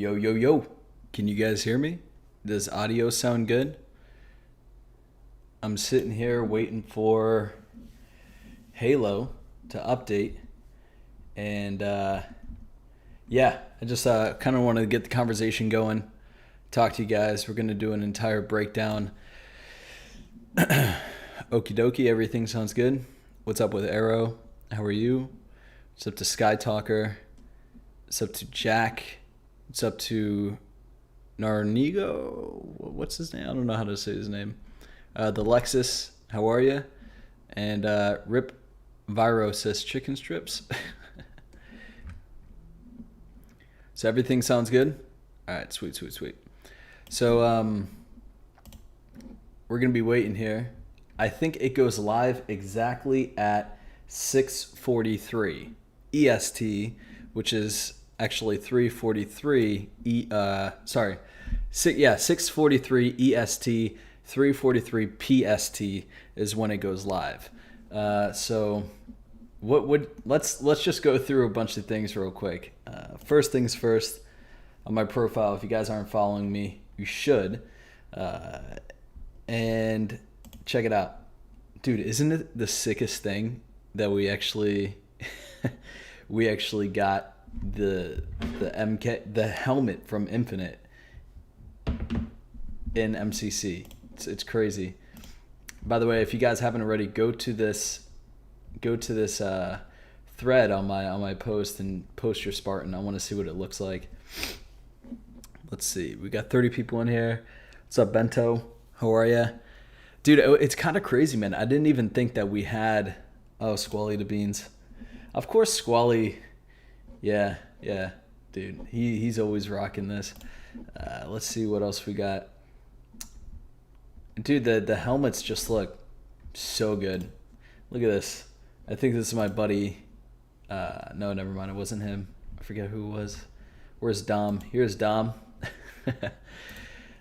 Yo, yo, yo. Can you guys hear me? Does audio sound good? I'm sitting here waiting for Halo to update. And yeah, I just kind of wanted to get the conversation going. Talk to you guys. We're going to do an entire breakdown. Okie dokie, everything sounds good. What's up with Arrow? How are you? What's up to Sky Talker? What's up to Jack? What's up to Narnigo? What's his name? I don't know how to say his name. The Lexus, how are you? And Rip Viro says chicken strips. So everything sounds good? All right, sweet. So we're going to be waiting here. I think it goes live exactly at 6:43 EST, which is actually 3:43 6:43 EST, 3:43 PST is when it goes live. So let's just go through a bunch of things real quick. First things first, on my profile, if you guys aren't following me, you should. And check it out. Dude, isn't it the sickest thing that we actually got the helmet from Infinite in MCC. It's crazy. By the way, if you guys haven't already, go to this thread on my post and post your Spartan. I want to see what it looks like. Let's see. We got 30 people in here. What's up, Bento? How are ya? Dude, it's kind of crazy, man. I didn't even think that we had... Oh, Squally the Beans. Of course, Squally... Yeah, dude. He's always rocking this. Let's see what else we got. Dude, the helmets just look so good. Look at this. I think this is my buddy. No, never mind. It wasn't him. I forget who it was. Where's Dom? Here's Dom.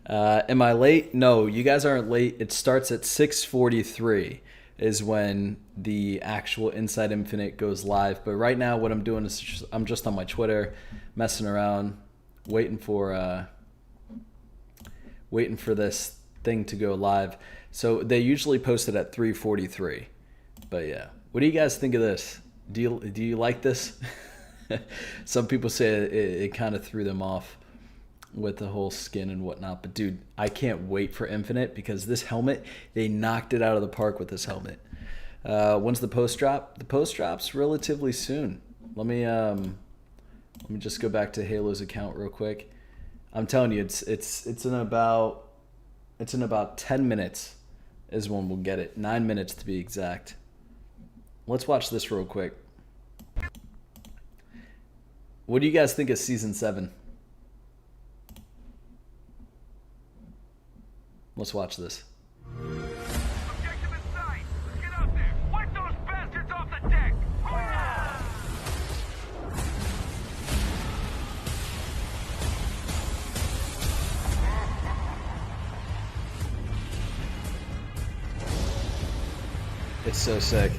Am I late? No, you guys aren't late. It starts at 6:43 is when the actual Inside Infinite goes live. But right now what I'm doing is I'm just on my Twitter messing around, waiting for this thing to go live. So they usually post it at 3:43. But yeah, what do you guys think of this? Do you like this? Some people say it kind of threw them off with the whole skin and whatnot. But dude, I can't wait for Infinite because this helmet, they knocked it out of the park with this helmet. When's the post drop? The post drop's relatively soon. Let me just go back to Halo's account real quick. I'm telling you, it's in about 10 minutes is when we'll get it. 9 minutes to be exact. Let's watch this real quick. What do you guys think of season 7? Let's watch this. Objective in sight. Get out there. Wipe those bastards off the deck. It's so sick.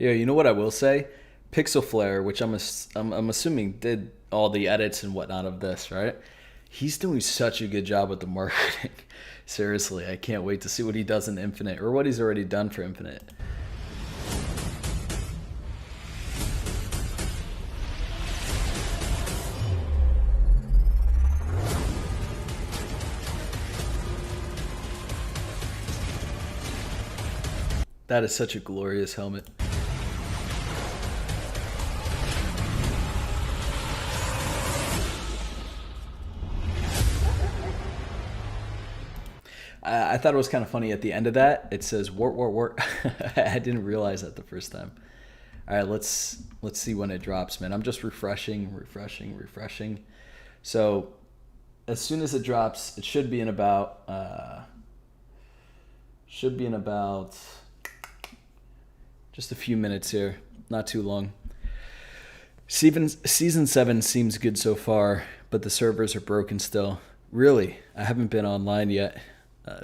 Yeah, you know what I will say? Pixel Flare, which I'm assuming did all the edits and whatnot of this, right? He's doing such a good job with the marketing. Seriously, I can't wait to see what he does in Infinite, or what he's already done for Infinite. That is such a glorious helmet. I thought it was kind of funny at the end of that. It says wart. I didn't realize that the first time. All right, let's see when it drops, man. I'm just refreshing. So as soon as it drops, it should be in about just a few minutes here. Not too long. Season 7 seems good so far, but the servers are broken still. Really, I haven't been online yet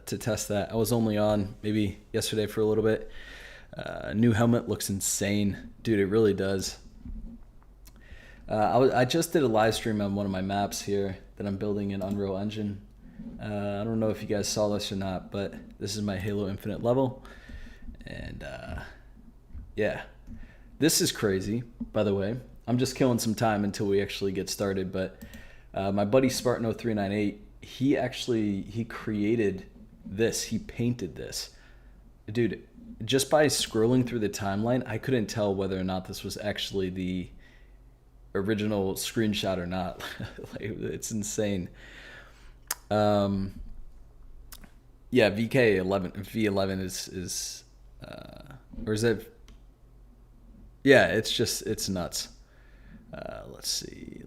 to test that. I was only on maybe yesterday for a little bit. New helmet looks insane. Dude, it really does. I just did a live stream on one of my maps here that I'm building in Unreal Engine. I don't know if you guys saw this or not, but this is my Halo Infinite level. And yeah, this is crazy, by the way. I'm just killing some time until we actually get started. But my buddy Spartan0398, he created this. He painted this. Dude, just by scrolling through the timeline, I couldn't tell whether or not this was actually the original screenshot or not. Like, it's insane. Yeah, V11 is or is that? Yeah, it's nuts. Let's see.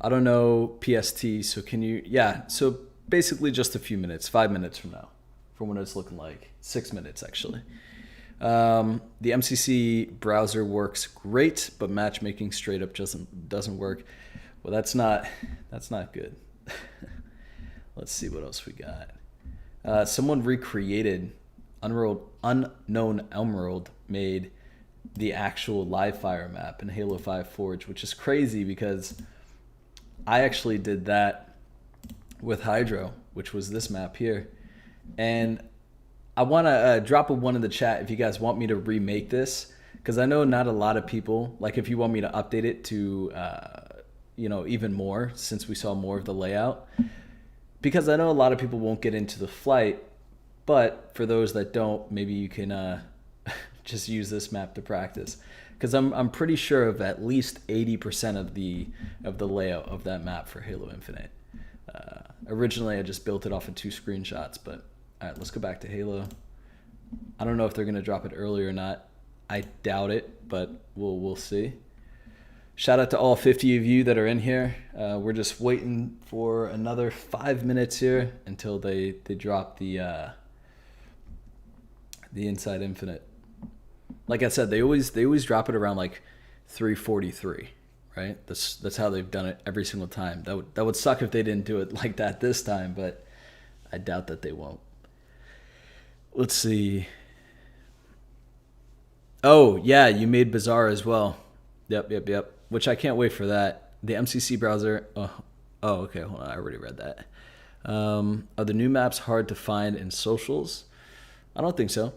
I don't know PST, so can you? Yeah, so basically just a few minutes, 5 minutes from now, from what it's looking like. 6 minutes actually. The MCC browser works great, but matchmaking straight up doesn't work. Well, that's not good. Let's see what else we got. Someone recreated Unknown Emerald made the actual live fire map in Halo 5 Forge, which is crazy because I actually did that with Hydro, which was this map here. And I want to drop a 1 in the chat if you guys want me to remake this, because I know not a lot of people, like if you want me to update it to, even more, since we saw more of the layout, because I know a lot of people won't get into the flight, but for those that don't, maybe you can just use this map to practice, because I'm pretty sure of at least 80% of the layout of that map for Halo Infinite. Originally, I just built it off of 2 screenshots, but all right, let's go back to Halo. I don't know if they're going to drop it early or not. I doubt it, but we'll see. Shout out to all 50 of you that are in here. We're just waiting for another 5 minutes here until they drop the Inside Infinite. Like I said, they always drop it around like 3:43, right? That's how they've done it every single time. That would suck if they didn't do it like that this time, but I doubt that they won't. Let's see. Oh, yeah, you made Bazaar as well. Yep. Which I can't wait for that. The MCC browser. Oh, okay. Hold on. I already read that. Are the new maps hard to find in socials? I don't think so.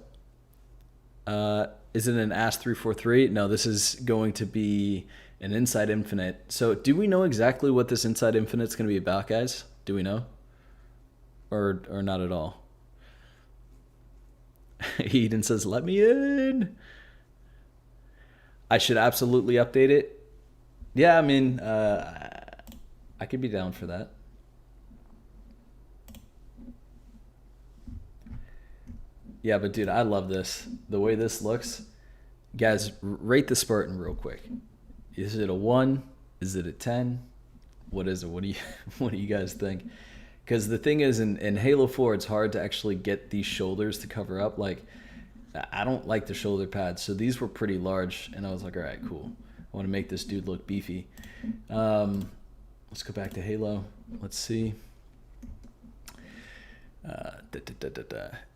Is it an Ask 343? No, this is going to be an Inside Infinite. So do we know exactly what this Inside Infinite is going to be about, guys? Do we know? Or not at all? Eden says, let me in. I should absolutely update it. Yeah, I mean, I could be down for that. Yeah, but dude, I love this. The way this looks. Guys, rate the Spartan real quick. Is it a 1? Is it a 10? What is it? What do you guys think? Because the thing is, in Halo 4, it's hard to actually get these shoulders to cover up. Like, I don't like the shoulder pads, so these were pretty large, and I was like, all right, cool. I want to make this dude look beefy. Let's go back to Halo. Let's see.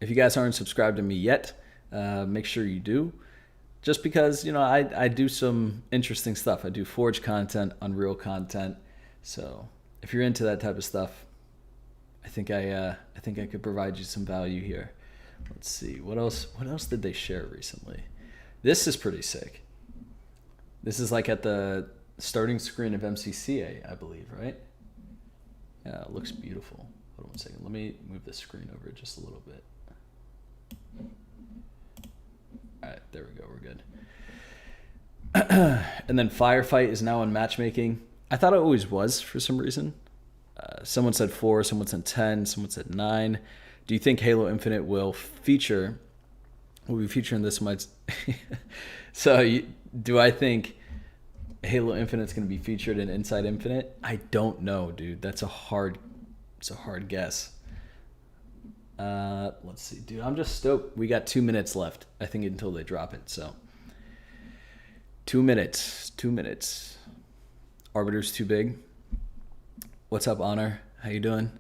If you guys aren't subscribed to me yet, make sure you do. Just because, I do some interesting stuff. I do Forge content, Unreal content. So if you're into that type of stuff, I think I could provide you some value here. Let's see. What else did they share recently? This is pretty sick. This is like at the starting screen of MCCA, I believe, right? Yeah, it looks beautiful. Hold on 1 second. Let me move the screen over just a little bit. All right, there we go. We're good. And then Firefight is now in matchmaking. I thought it always was for some reason. Someone said 4, someone said 10, someone said 9. Do you think Halo Infinite will be featuring this much? So do I think Halo Infinite's going to be featured in Inside Infinite? I don't know, dude. It's a hard guess. Let's see, dude. I'm just stoked. We got 2 minutes left, I think, until they drop it. So 2 minutes. Arbiter's too big. What's up, Honor? How you doing?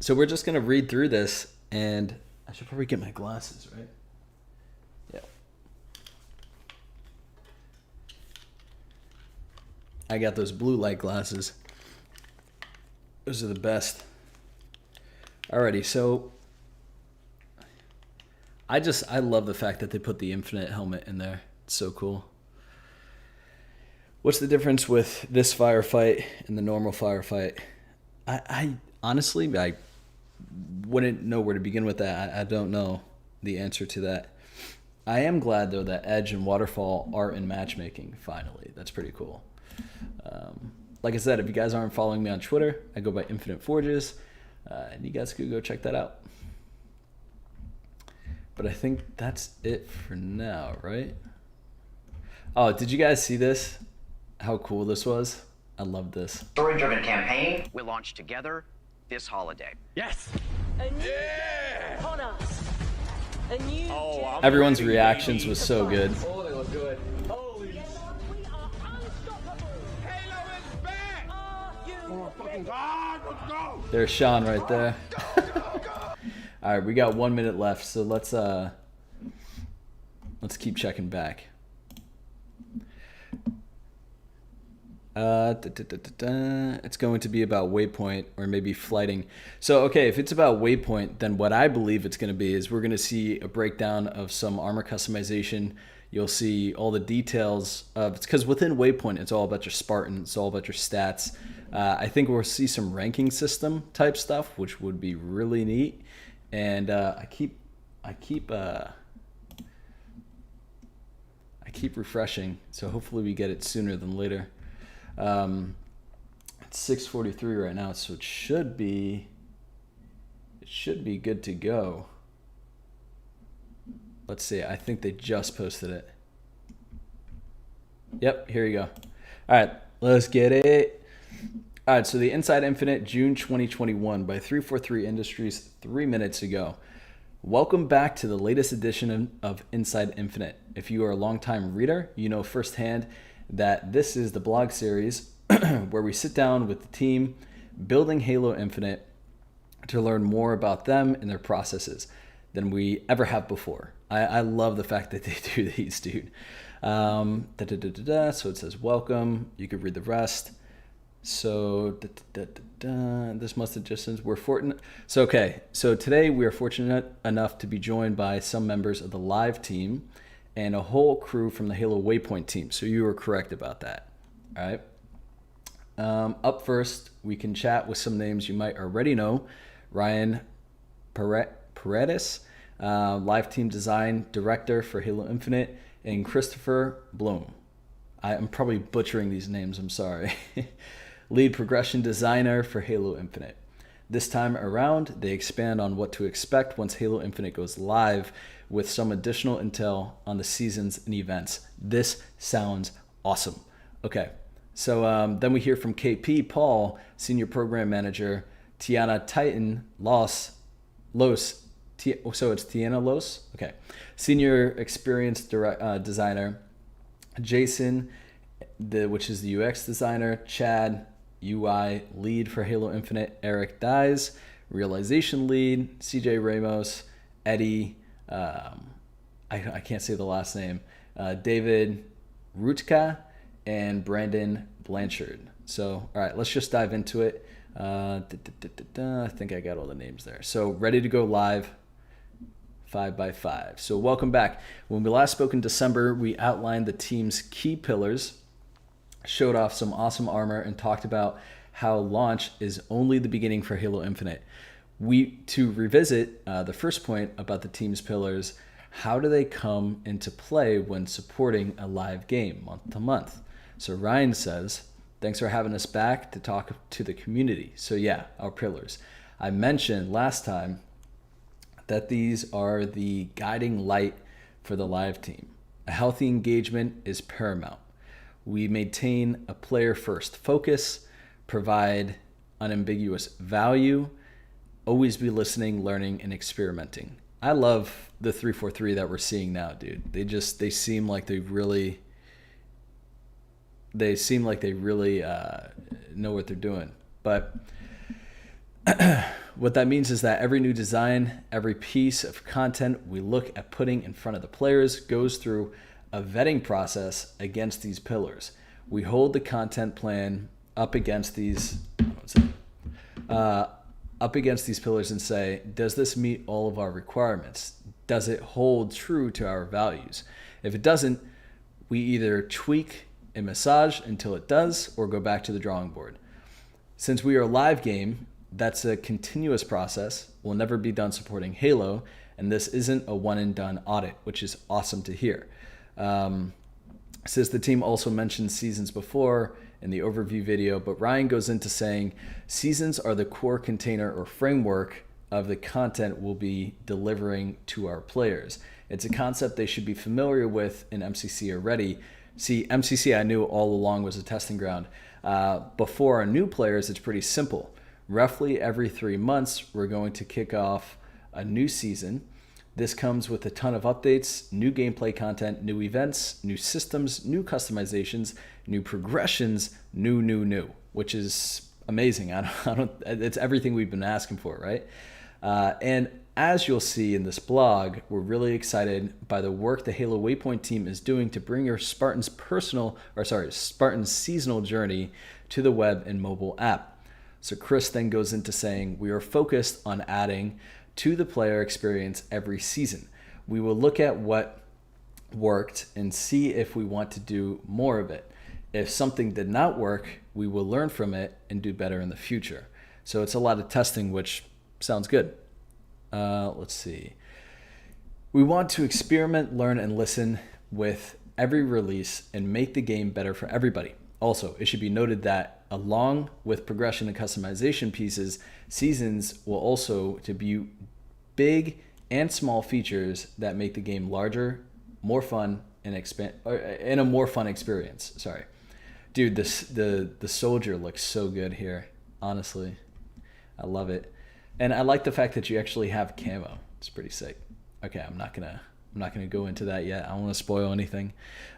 So we're just gonna read through this, and I should probably get my glasses, right? I got those blue light glasses. Those are the best. Alrighty, so I love the fact that they put the infinite helmet in there. It's so cool. What's the difference with this firefight and the normal firefight? I honestly, I wouldn't know where to begin with that. I don't know the answer to that. I am glad, though, that Edge and Waterfall are in matchmaking, finally. That's pretty cool. Like I said, if you guys aren't following me on Twitter, I go by Infinite Forges, and you guys could go check that out. But I think that's it for now, right? Oh, did you guys see this? How cool this was? I love this. Story-driven campaign. We launch together this holiday. Yes! A new day upon us. A new day. Everyone's reactions was so good. Oh, they look good. Holy Together we are unstoppable. Halo is back! Are you ready? God, let's go! There's Sean right there. All right, we got 1 minute left, so let's keep checking back. It's going to be about Waypoint or maybe flighting. So, okay, if it's about Waypoint, then what I believe it's going to be is we're going to see a breakdown of some armor customization. You'll see all the details of it's because within Waypoint, it's all about your Spartan, it's all about your stats. I think we'll see some ranking system type stuff, which would be really neat. And I keep refreshing, so hopefully we get it sooner than later. It's 6:43 right now, so it should be good to go. Let's see. I think they just posted it. Yep, here you go. All right, let's get it. All right, so the Inside Infinite, June 2021 by 343 Industries 3 minutes ago. Welcome back to the latest edition of Inside Infinite. If you are a longtime reader, you know firsthand that this is the blog series where we sit down with the team building Halo Infinite to learn more about them and their processes than we ever have before. I love the fact that they do these, dude. So it says welcome. You could read the rest. So this must have just says we're fortunate. So okay, so today we are fortunate enough to be joined by some members of the live team and a whole crew from the Halo Waypoint team. So you were correct about that. All right. Up first, we can chat with some names you might already know. Ryan Paredes, live team design director for Halo Infinite, and Christopher Bloom. I'm probably butchering these names, I'm sorry. Lead progression designer for Halo Infinite. This time around, they expand on what to expect once Halo Infinite goes live with some additional intel on the seasons and events. This sounds awesome. Okay, so then we hear from KP Paul, senior program manager, Tiana Titan Los, so it's Tiana Los? Okay. Senior experienced designer, Jason, which is the UX designer, Chad, UI lead for Halo Infinite, Eric Dyes, realization lead, CJ Ramos, Eddie, I can't say the last name, David Rutka, and Brandon Blanchard. So, all right, let's just dive into it. I think I got all the names there. So, ready to go live, 5x5. So, welcome back. When we last spoke in December, we outlined the team's key pillars, showed off some awesome armor, and talked about how launch is only the beginning for Halo Infinite. To revisit the first point about the team's pillars, how do they come into play when supporting a live game month to month? So Ryan says, thanks for having us back to talk to the community. So yeah, our pillars. I mentioned last time that these are the guiding light for the live team. A healthy engagement is paramount. We maintain a player-first focus, provide unambiguous value, always be listening, learning, and experimenting. I love the 343 that we're seeing now, dude. They seem like they really know what they're doing. But what that means is that every new design, every piece of content we look at putting in front of the players goes through a vetting process against these pillars. We hold the content plan up against these pillars and say, does this meet all of our requirements? Does it hold true to our values? If it doesn't, we either tweak and massage until it does or go back to the drawing board. Since we are a live game, that's a continuous process. We'll never be done supporting Halo, and this isn't a one and done audit, which is awesome to hear. Says the team also mentioned seasons before in the overview video, but Ryan goes into saying seasons are the core container or framework of the content we'll be delivering to our players. It's a concept they should be familiar with in MCC already. See, MCC I knew all along was a testing ground. Before our new players, it's pretty simple. Roughly every 3 months, we're going to kick off a new season. This comes with a ton of updates, new gameplay content, new events, new systems, new customizations, new progressions, new, which is amazing. It's everything we've been asking for, right? And as you'll see in this blog, we're really excited by the work the Halo Waypoint team is doing to bring your Spartan's seasonal journey to the web and mobile app. So Chris then goes into saying, we are focused on adding to the player experience every season. We will look at what worked and see if we want to do more of it. If something did not work, we will learn from it and do better in the future. So it's a lot of testing, which sounds good. Let's see. We want to experiment, learn, and listen with every release and make the game better for everybody. Also, it should be noted that along with progression and customization pieces, seasons will also debut big and small features that make the game larger, more fun, and a more fun experience. Sorry, dude, the soldier looks so good here. Honestly, I love it, and I like the fact that you actually have camo. It's pretty sick. Okay, I'm not gonna go into that yet. I don't want to spoil anything.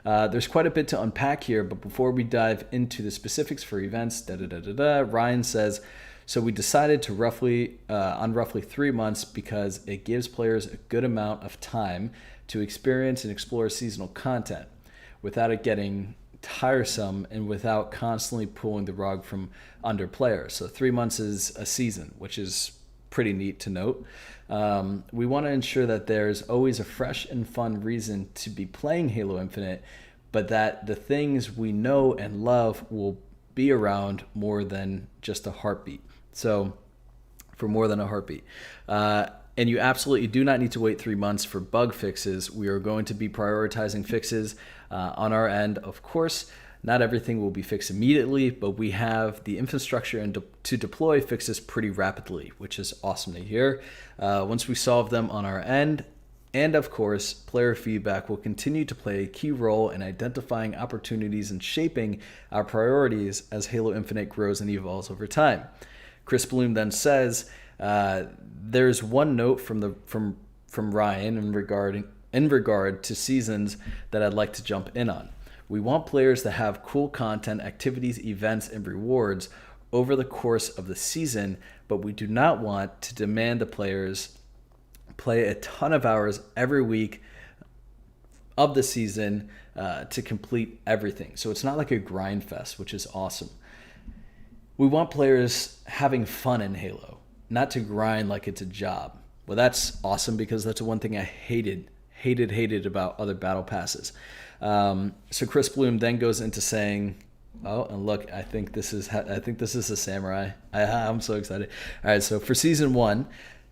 There's quite a bit to unpack here, but before we dive into the specifics for events, Ryan says, so we decided to roughly 3 months because it gives players a good amount of time to experience and explore seasonal content without it getting tiresome and without constantly pulling the rug from under players. So 3 months is a season, which is pretty neat to note. We want to ensure that there's always a fresh and fun reason to be playing Halo Infinite, but that the things we know and love will be around more than just a heartbeat. So for more than a heartbeat. And you absolutely do not need to wait 3 months for bug fixes. We are going to be prioritizing fixes on our end. Of course, not everything will be fixed immediately, but we have the infrastructure to deploy fixes pretty rapidly, which is awesome to hear. Once we solve them on our end, and of course, player feedback will continue to play a key role in identifying opportunities and shaping our priorities as Halo Infinite grows and evolves over time. Chris Bloom then says, there's one note from Ryan in regard to seasons that I'd like to jump in on. We want players to have cool content, activities, events, and rewards over the course of the season, but we do not want to demand the players play a ton of hours every week of the season to complete everything. So it's not like a grind fest, which is awesome. We want players having fun in Halo, not to grind like it's a job. Well, that's awesome because that's one thing I hated about other battle passes. So Chris Bloom then goes into saying, oh, and look, I think this is a samurai. I'm so excited. All right, so for season 1,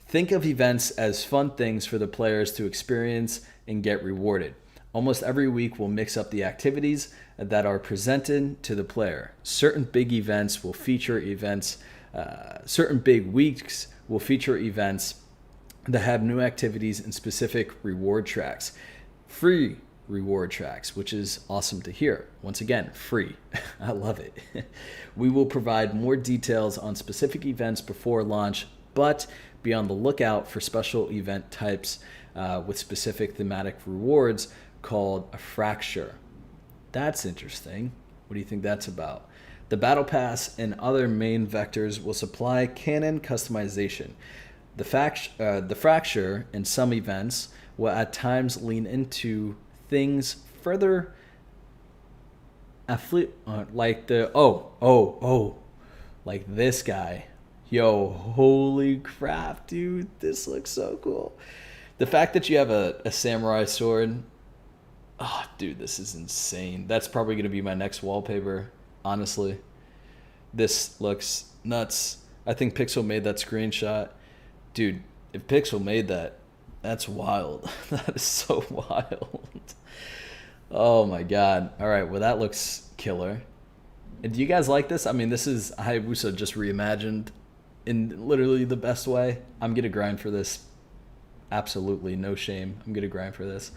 think of events as fun things for the players to experience and get rewarded. Almost every week we'll mix up the activities that are presented to the player. Certain big weeks will feature events that have new activities and specific reward tracks. Free reward tracks, which is awesome to hear. Once again, free. I love it. We will provide more details on specific events before launch, but be on the lookout for special event types with specific thematic rewards called a fracture. That's interesting. What do you think that's about? The Battle Pass and other main vectors will supply canon customization. The fracture in some events will at times lean into things further like the like this guy. Yo, holy crap, dude, this looks so cool. The fact that you have a samurai sword, oh dude, this is insane. That's probably gonna be my next wallpaper, honestly. This looks nuts. I think Pixel made that screenshot. Dude, if Pixel made that, that's wild. That is so wild. Oh my god. All right, well that looks killer. And do you guys like this? I mean, this is Hayabusa just reimagined in literally the best way. I'm going to grind for this. Absolutely, no shame. I'm going to grind for this.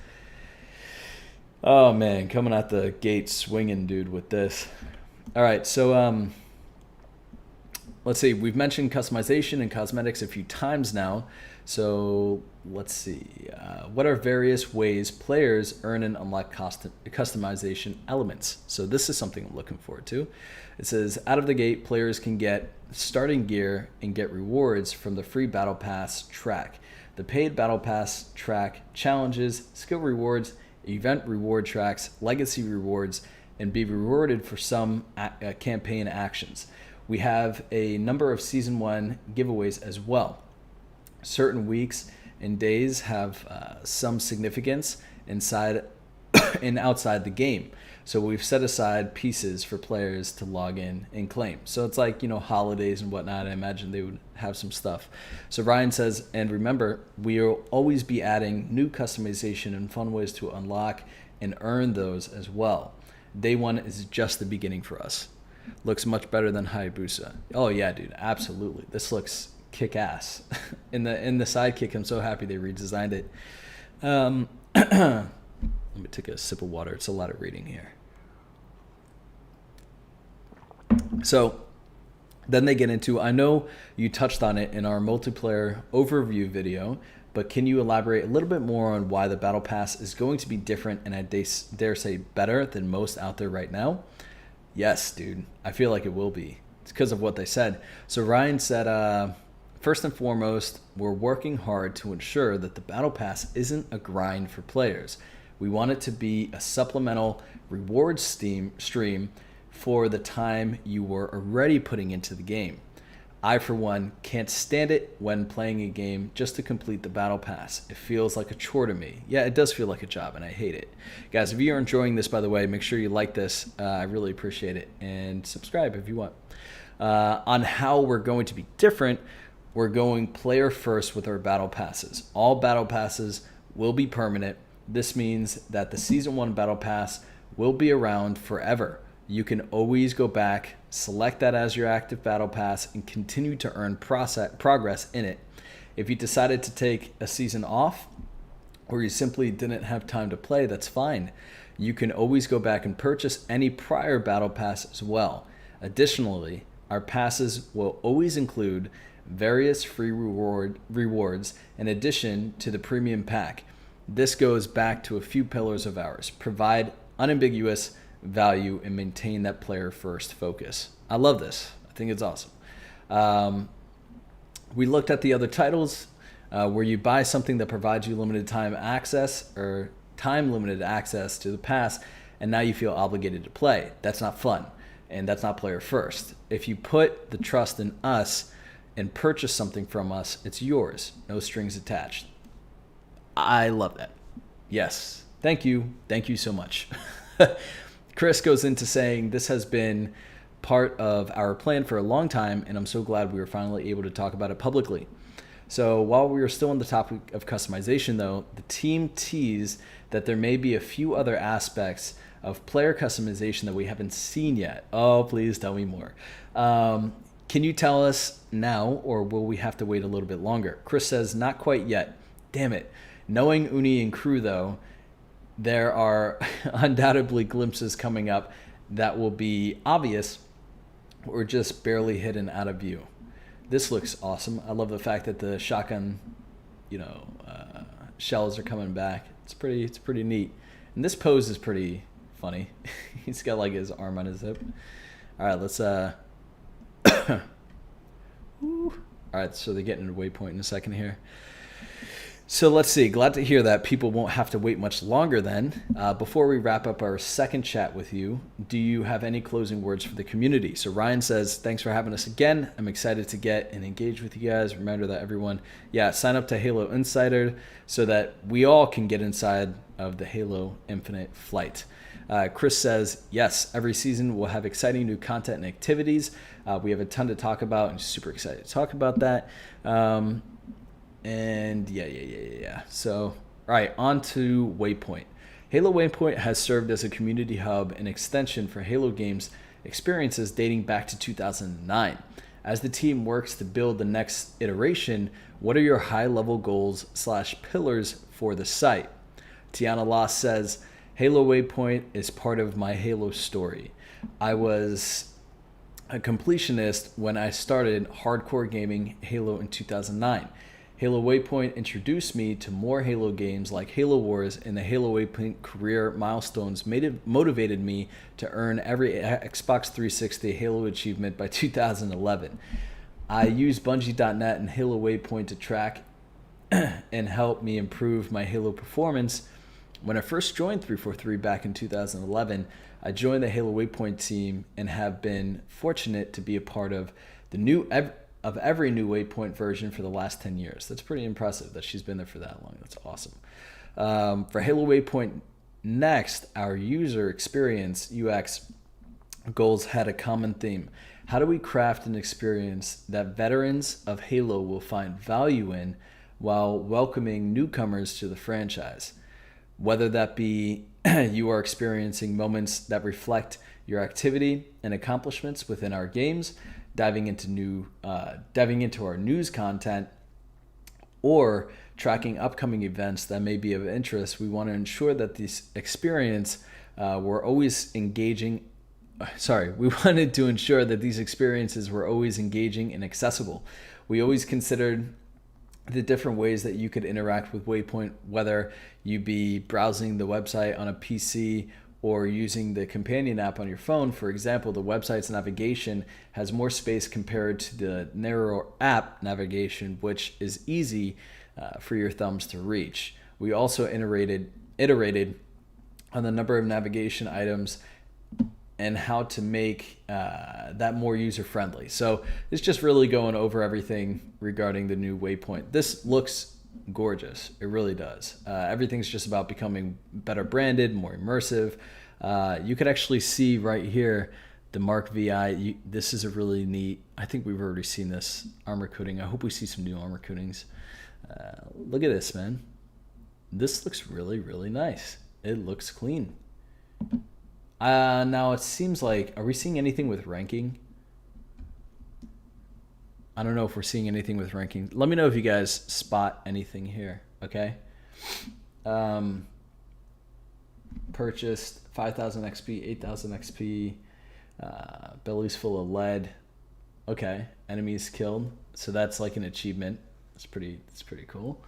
Oh man, coming out the gate swinging, dude, with this. All right, so let's see. We've mentioned customization and cosmetics a few times now. So let's see. What are various ways players earn and unlock customization elements? So this is something I'm looking forward to. It says, out of the gate, players can get starting gear and get rewards from the free Battle Pass track. The paid Battle Pass track challenges, skill rewards, event reward tracks, legacy rewards, and be rewarded for some campaign actions. We have a number of Season 1 giveaways as well. Certain weeks and days have some significance inside and outside the game. So we've set aside pieces for players to log in and claim. So it's like, holidays and whatnot. I imagine they would have some stuff. So Ryan says, and remember, we'll always be adding new customization and fun ways to unlock and earn those as well. Day one is just the beginning for us. Looks much better than Hayabusa. Oh yeah, dude, absolutely. This looks kick ass. in the sidekick, I'm so happy they redesigned it. Let me take a sip of water. It's a lot of reading here. So then they get into, I know you touched on it in our multiplayer overview video, but can you elaborate a little bit more on why the Battle Pass is going to be different and I dare say better than most out there right now? Yes, dude. I feel like it will be. It's because of what they said. So Ryan said, first and foremost, we're working hard to ensure that the Battle Pass isn't a grind for players. We want it to be a supplemental reward stream for the time you were already putting into the game. I, for one, can't stand it when playing a game just to complete the Battle Pass. It feels like a chore to me. Yeah, it does feel like a job, and I hate it. Guys, if you're enjoying this, by the way, make sure you like this. I really appreciate it. And subscribe if you want. On how we're going to be different, we're going player first with our Battle Passes. All Battle Passes will be permanent. This means that the Season 1 Battle Pass will be around forever. You can always go back, select that as your active Battle Pass, and continue to earn progress in it. If you decided to take a season off, or you simply didn't have time to play, that's fine. You can always go back and purchase any prior Battle Pass as well. Additionally, our passes will always include various free rewards in addition to the premium pack. This goes back to a few pillars of ours. Provide unambiguous value and maintain that player first focus. I love this. I think it's awesome. We looked at the other titles where you buy something that provides you limited time access or time limited access to the pass, and now you feel obligated to play. That's not fun, and that's not player first. If you put the trust in us and purchase something from us, it's yours. No strings attached. I love that. Yes. Thank you. Thank you so much. Chris goes into saying this has been part of our plan for a long time, and I'm so glad we were finally able to talk about it publicly. So while we are still on the topic of customization, though, the team teased that there may be a few other aspects of player customization that we haven't seen yet. Oh, please tell me more. Can you tell us now, or will we have to wait a little bit longer? Chris says, not quite yet. Damn it. Knowing Uni and crew, though, there are undoubtedly glimpses coming up that will be obvious or just barely hidden out of view. This looks awesome. I love the fact that the shotgun, shells are coming back. It's pretty neat. And this pose is pretty funny. He's got like his arm on his hip. All right, let's All right, so they get into Waypoint in a second here. So let's see. Glad to hear that people won't have to wait much longer then. Before we wrap up our second chat with you, do you have any closing words for the community? So Ryan says, thanks for having us again. I'm excited to get and engage with you guys. Remember that everyone, sign up to Halo Insider so that we all can get inside of the Halo Infinite flight. Chris says, yes, every season we'll have exciting new content and activities. We have a ton to talk about and super excited to talk about that. And yeah. So, all right, on to Waypoint. Halo Waypoint has served as a community hub and extension for Halo games experiences dating back to 2009. As the team works to build the next iteration, what are your high-level goals / pillars for the site? Tiana Loss says, Halo Waypoint is part of my Halo story. I was a completionist when I started hardcore gaming Halo in 2009. Halo Waypoint introduced me to more Halo games like Halo Wars, and the Halo Waypoint career milestones motivated me to earn every Xbox 360 Halo achievement by 2011. I use Bungie.net and Halo Waypoint to track and help me improve my Halo performance. When I first joined 343 back in 2011, I joined the Halo Waypoint team and have been fortunate to be a part of every new Waypoint version for the last 10 years. That's pretty impressive that she's been there for that long. That's awesome. For Halo Waypoint next, our user experience UX goals had a common theme. How do we craft an experience that veterans of Halo will find value in while welcoming newcomers to the franchise? Whether that be you are experiencing moments that reflect your activity and accomplishments within our games, diving into our news content, or tracking upcoming events that may be of interest, we want to ensure that this experience we wanted to ensure that these experiences were always engaging and accessible. We always considered the different ways that you could interact with Waypoint, whether you be browsing the website on a PC or using the companion app on your phone. For example, the website's navigation has more space compared to the narrower app navigation, which is easy for your thumbs to reach. We also iterated on the number of navigation items and how to make that more user-friendly. So it's just really going over everything regarding the new Waypoint. This looks gorgeous. It really does. Everything's just about becoming better branded, more immersive. You could actually see right here the Mark VI. This is a really neat, I think we've already seen this armor coating. I hope we see some new armor coatings. Look at this, man. This looks really, really nice. It looks clean. Now it seems like, are we seeing anything with ranking? I don't know if we're seeing anything with ranking. Let me know if you guys spot anything here, okay? Purchased 5,000 XP, 8,000 XP, belly's full of lead. Okay, enemies killed. So that's like an achievement. It's pretty cool.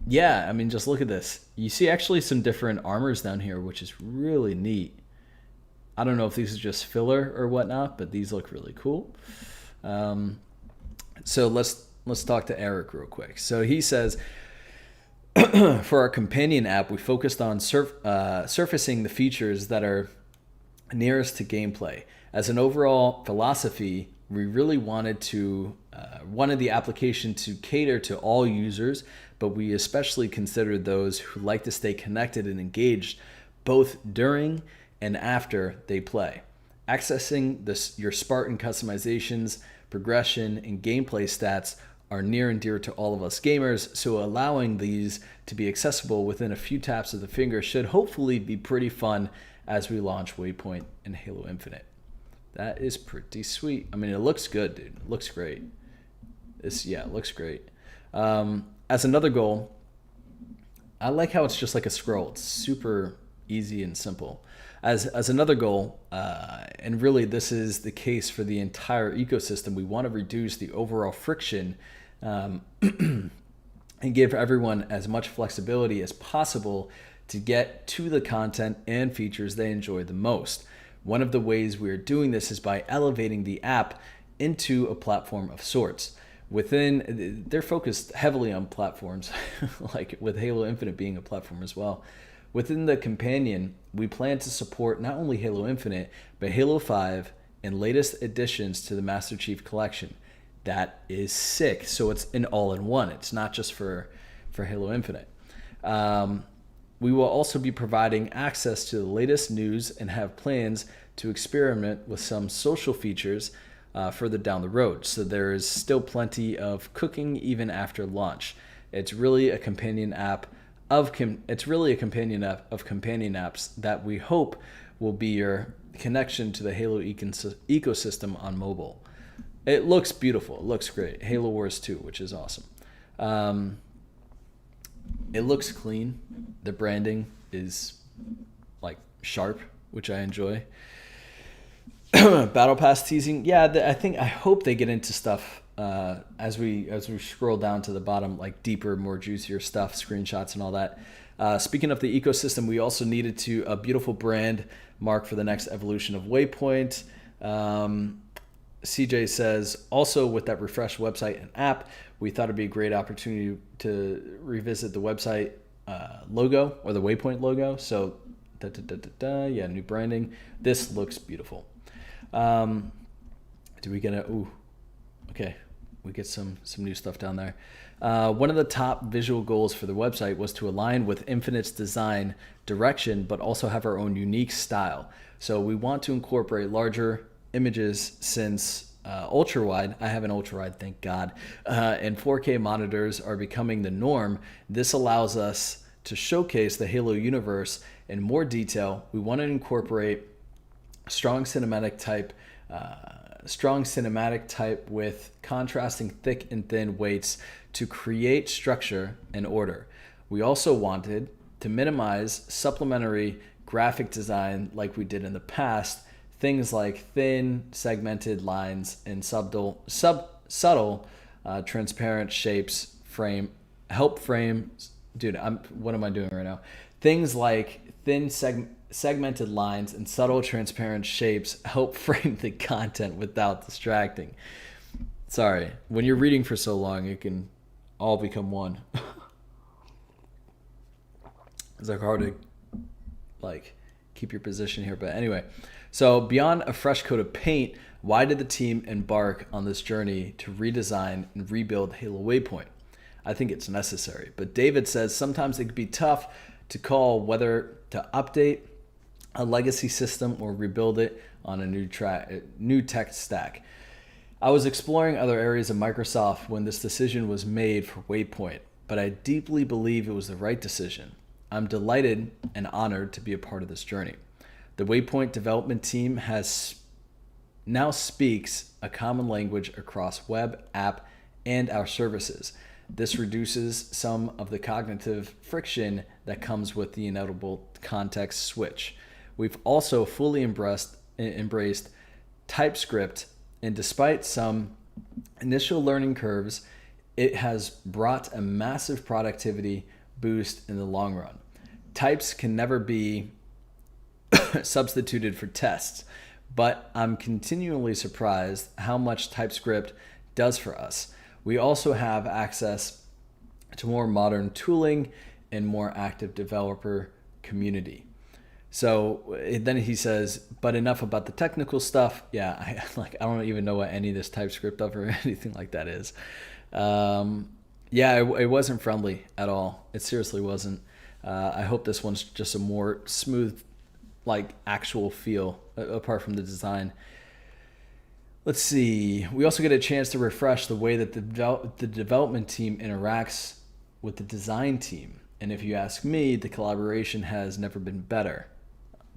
Yeah, I mean, just look at this. You see actually some different armors down here, which is really neat. I don't know if these are just filler or whatnot, but these look really cool. So let's talk to Eric real quick. So he says, for our companion app, we focused on surfacing the features that are nearest to gameplay. As an overall philosophy, we really wanted the application to cater to all users, but we especially considered those who like to stay connected and engaged both during and after they play. Accessing your Spartan customizations, progression, and gameplay stats are near and dear to all of us gamers, so allowing these to be accessible within a few taps of the finger should hopefully be pretty fun as we launch Waypoint and Halo Infinite. That is pretty sweet. I mean, it looks good, dude. It looks great. It looks great. As another goal, I like how it's just like a scroll. It's super easy and simple. As another goal, and really this is the case for the entire ecosystem, we want to reduce the overall friction and give everyone as much flexibility as possible to get to the content and features they enjoy the most. One of the ways we are doing this is by elevating the app into a platform of sorts. They're focused heavily on platforms, like with Halo Infinite being a platform as well. Within the companion, we plan to support not only Halo Infinite, but Halo 5 and latest additions to the Master Chief Collection. That is sick. So it's an all-in-one. It's not just for Halo Infinite. We will also be providing access to the latest news and have plans to experiment with some social features further down the road. So there is still plenty of cooking even after launch. It's really a companion app of companion apps that we hope will be your connection to the Halo ecosystem on mobile. It looks beautiful. It looks great. Halo Wars 2, which is awesome. It looks clean. The branding is like sharp, which I enjoy. Battle Pass teasing. Yeah, I hope they get into stuff as we scroll down to the bottom, like deeper, more juicier stuff, screenshots and all that. Speaking of the ecosystem, we also needed a beautiful brand mark for the next evolution of Waypoint. CJ says, also with that refreshed website and app, we thought it'd be a great opportunity to revisit the website logo or the Waypoint logo. So, yeah, new branding. This looks beautiful. Do we get okay. We get some new stuff down there. One of the top visual goals for the website was to align with Infinite's design direction, but also have our own unique style. So we want to incorporate larger images since ultra wide. I have an ultra wide, thank God. And 4K monitors are becoming the norm. This allows us to showcase the Halo universe in more detail. We want to incorporate strong cinematic type with contrasting thick and thin weights to create structure and order. We also wanted to minimize supplementary graphic design like we did in the past. Things like thin, segmented lines and subtle, transparent shapes help frame. Dude, what am I doing right now? Things like thin, segmented lines and subtle, transparent shapes help frame the content without distracting. Sorry, when you're reading for so long, it can all become one. It's like hard to keep your position here, but anyway. So beyond a fresh coat of paint, why did the team embark on this journey to redesign and rebuild Halo Waypoint? I think it's necessary. But David says sometimes it can be tough to call whether to update a legacy system or rebuild it on a new tech stack. I was exploring other areas of Microsoft when this decision was made for Waypoint, but I deeply believe it was the right decision. I'm delighted and honored to be a part of this journey. The Waypoint development team now speaks a common language across web, app, and our services. This reduces some of the cognitive friction that comes with the inevitable context switch. We've also fully embraced TypeScript, and despite some initial learning curves, it has brought a massive productivity boost in the long run. Types can never be substituted for tests, but I'm continually surprised how much TypeScript does for us. We also have access to more modern tooling and more active developer community. So then he says, but enough about the technical stuff. Yeah, I don't even know what any of this TypeScript stuff or anything like that is. It wasn't friendly at all. It seriously wasn't. I hope this one's just a more smooth, actual feel apart from the design. Let's see. We also get a chance to refresh the way that the development team interacts with the design team. And if you ask me, the collaboration has never been better.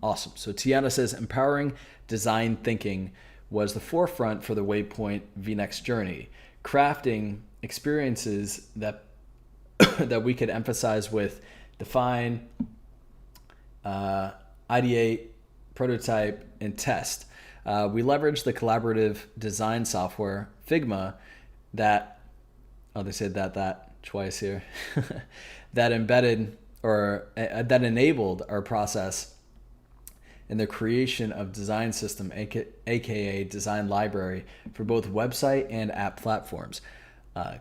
Awesome. So Tiana says, empowering design thinking was the forefront for the Waypoint VNext journey, crafting experiences that we could emphasize with define, ideate, prototype, and test. We leveraged the collaborative design software Figma that twice here that enabled our process in the creation of design system, aka design library for both website and app platforms.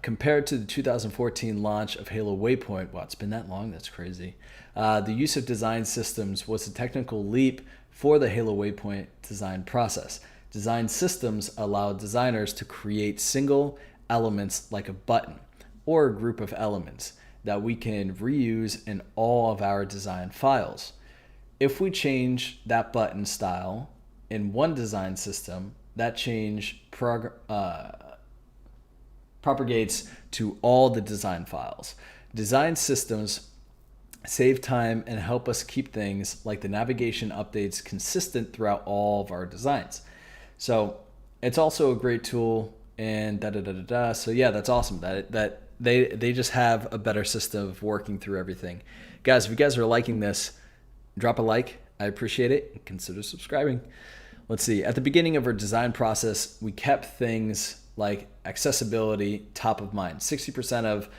Compared to the 2014 launch of Halo Waypoint, wow, it's been that long, that's crazy. The use of design systems was a technical leap for the Halo Waypoint design process. Design systems allow designers to create single elements like a button or a group of elements that we can reuse in all of our design files. If we change that button style in one design system, that change propagates to all the design files. Design systems save time and help us keep things like the navigation updates consistent throughout all of our designs. So it's also a great tool and So yeah, that's awesome that they just have a better system of working through everything. Guys, if you guys are liking this, drop a like. I appreciate it. And consider subscribing. Let's see. At the beginning of our design process, we kept things like accessibility top of mind. 60% of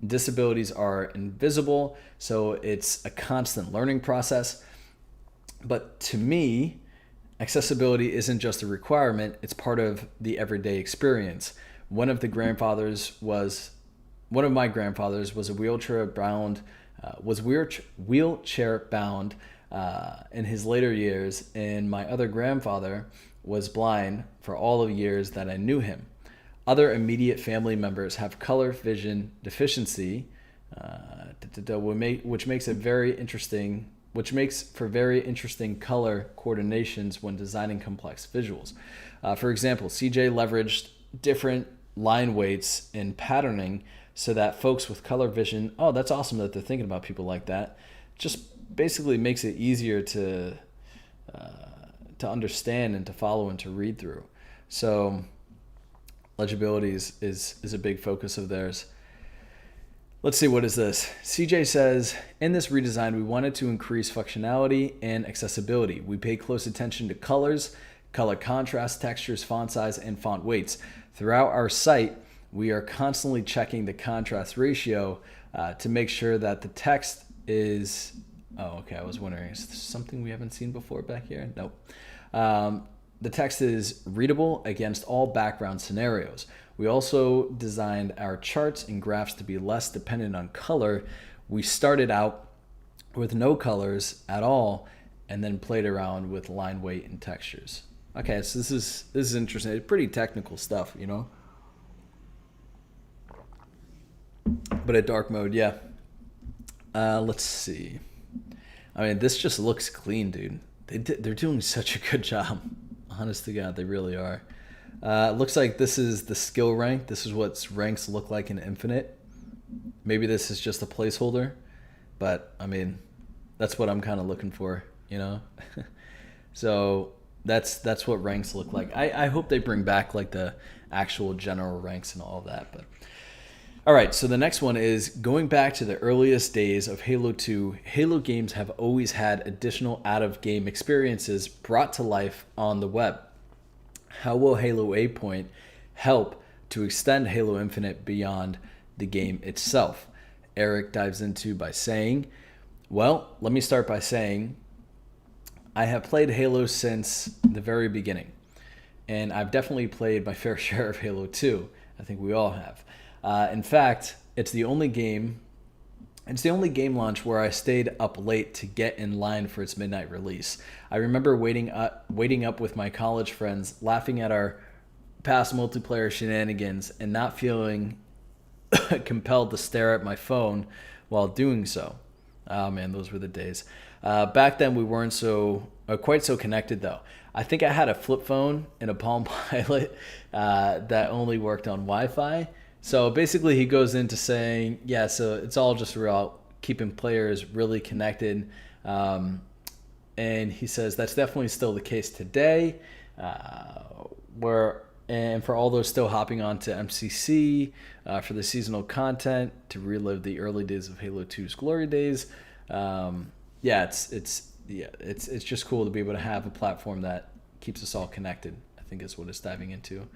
disabilities are invisible, so it's a constant learning process. But to me, accessibility isn't just a requirement, it's part of the everyday experience. One of my grandfathers was a wheelchair bound in his later years, and my other grandfather was blind for all the years that I knew him. Other immediate family members have color vision deficiency, which makes for very interesting color coordinations when designing complex visuals. For example, CJ leveraged different line weights and patterning so that folks with color vision, oh, that's awesome that they're thinking about people like that, just basically makes it easier to understand and to follow and to read through. So legibility is a big focus of theirs. Let's see, what is this? CJ says, in this redesign, we wanted to increase functionality and accessibility. We paid close attention to colors, color contrast, textures, font size, and font weights. Throughout our site, we are constantly checking the contrast ratio to make sure that the text is... Oh, okay, I was wondering, is this something we haven't seen before back here? Nope. The text is readable against all background scenarios. We also designed our charts and graphs to be less dependent on color. We started out with no colors at all and then played around with line weight and textures. Okay, so this is interesting. It's pretty technical stuff, you know? But at dark mode, yeah. Let's see. I mean, this just looks clean, dude. They're doing such a good job. Honest to God, they really are. Looks like this is the skill rank. This is what ranks look like in Infinite. Maybe this is just a placeholder, but I mean, that's what I'm kind of looking for, you know? So that's what ranks look like. I hope they bring back like the actual general ranks and all of that. But all right, so the next one is going back to the earliest days of Halo 2. Halo games have always had additional out-of-game experiences brought to life on the web. How will Halo Waypoint help to extend Halo Infinite beyond the game itself? Eric dives into by saying, well, let me start by saying I have played Halo since the very beginning, and I've definitely played my fair share of Halo 2. I think we all have. In fact, it's the only game launch where I stayed up late to get in line for its midnight release. I remember waiting up with my college friends, laughing at our past multiplayer shenanigans and not feeling compelled to stare at my phone while doing so. Oh man, those were the days. Back then we weren't quite so connected though. I think I had a flip phone and a Palm Pilot that only worked on Wi-Fi. So basically he goes into saying, yeah, so it's all just about keeping players really connected. And he says that's definitely still the case today. And for all those still hopping onto MCC for the seasonal content to relive the early days of Halo 2's glory days. It's just cool to be able to have a platform that keeps us all connected, I think is what it's diving into.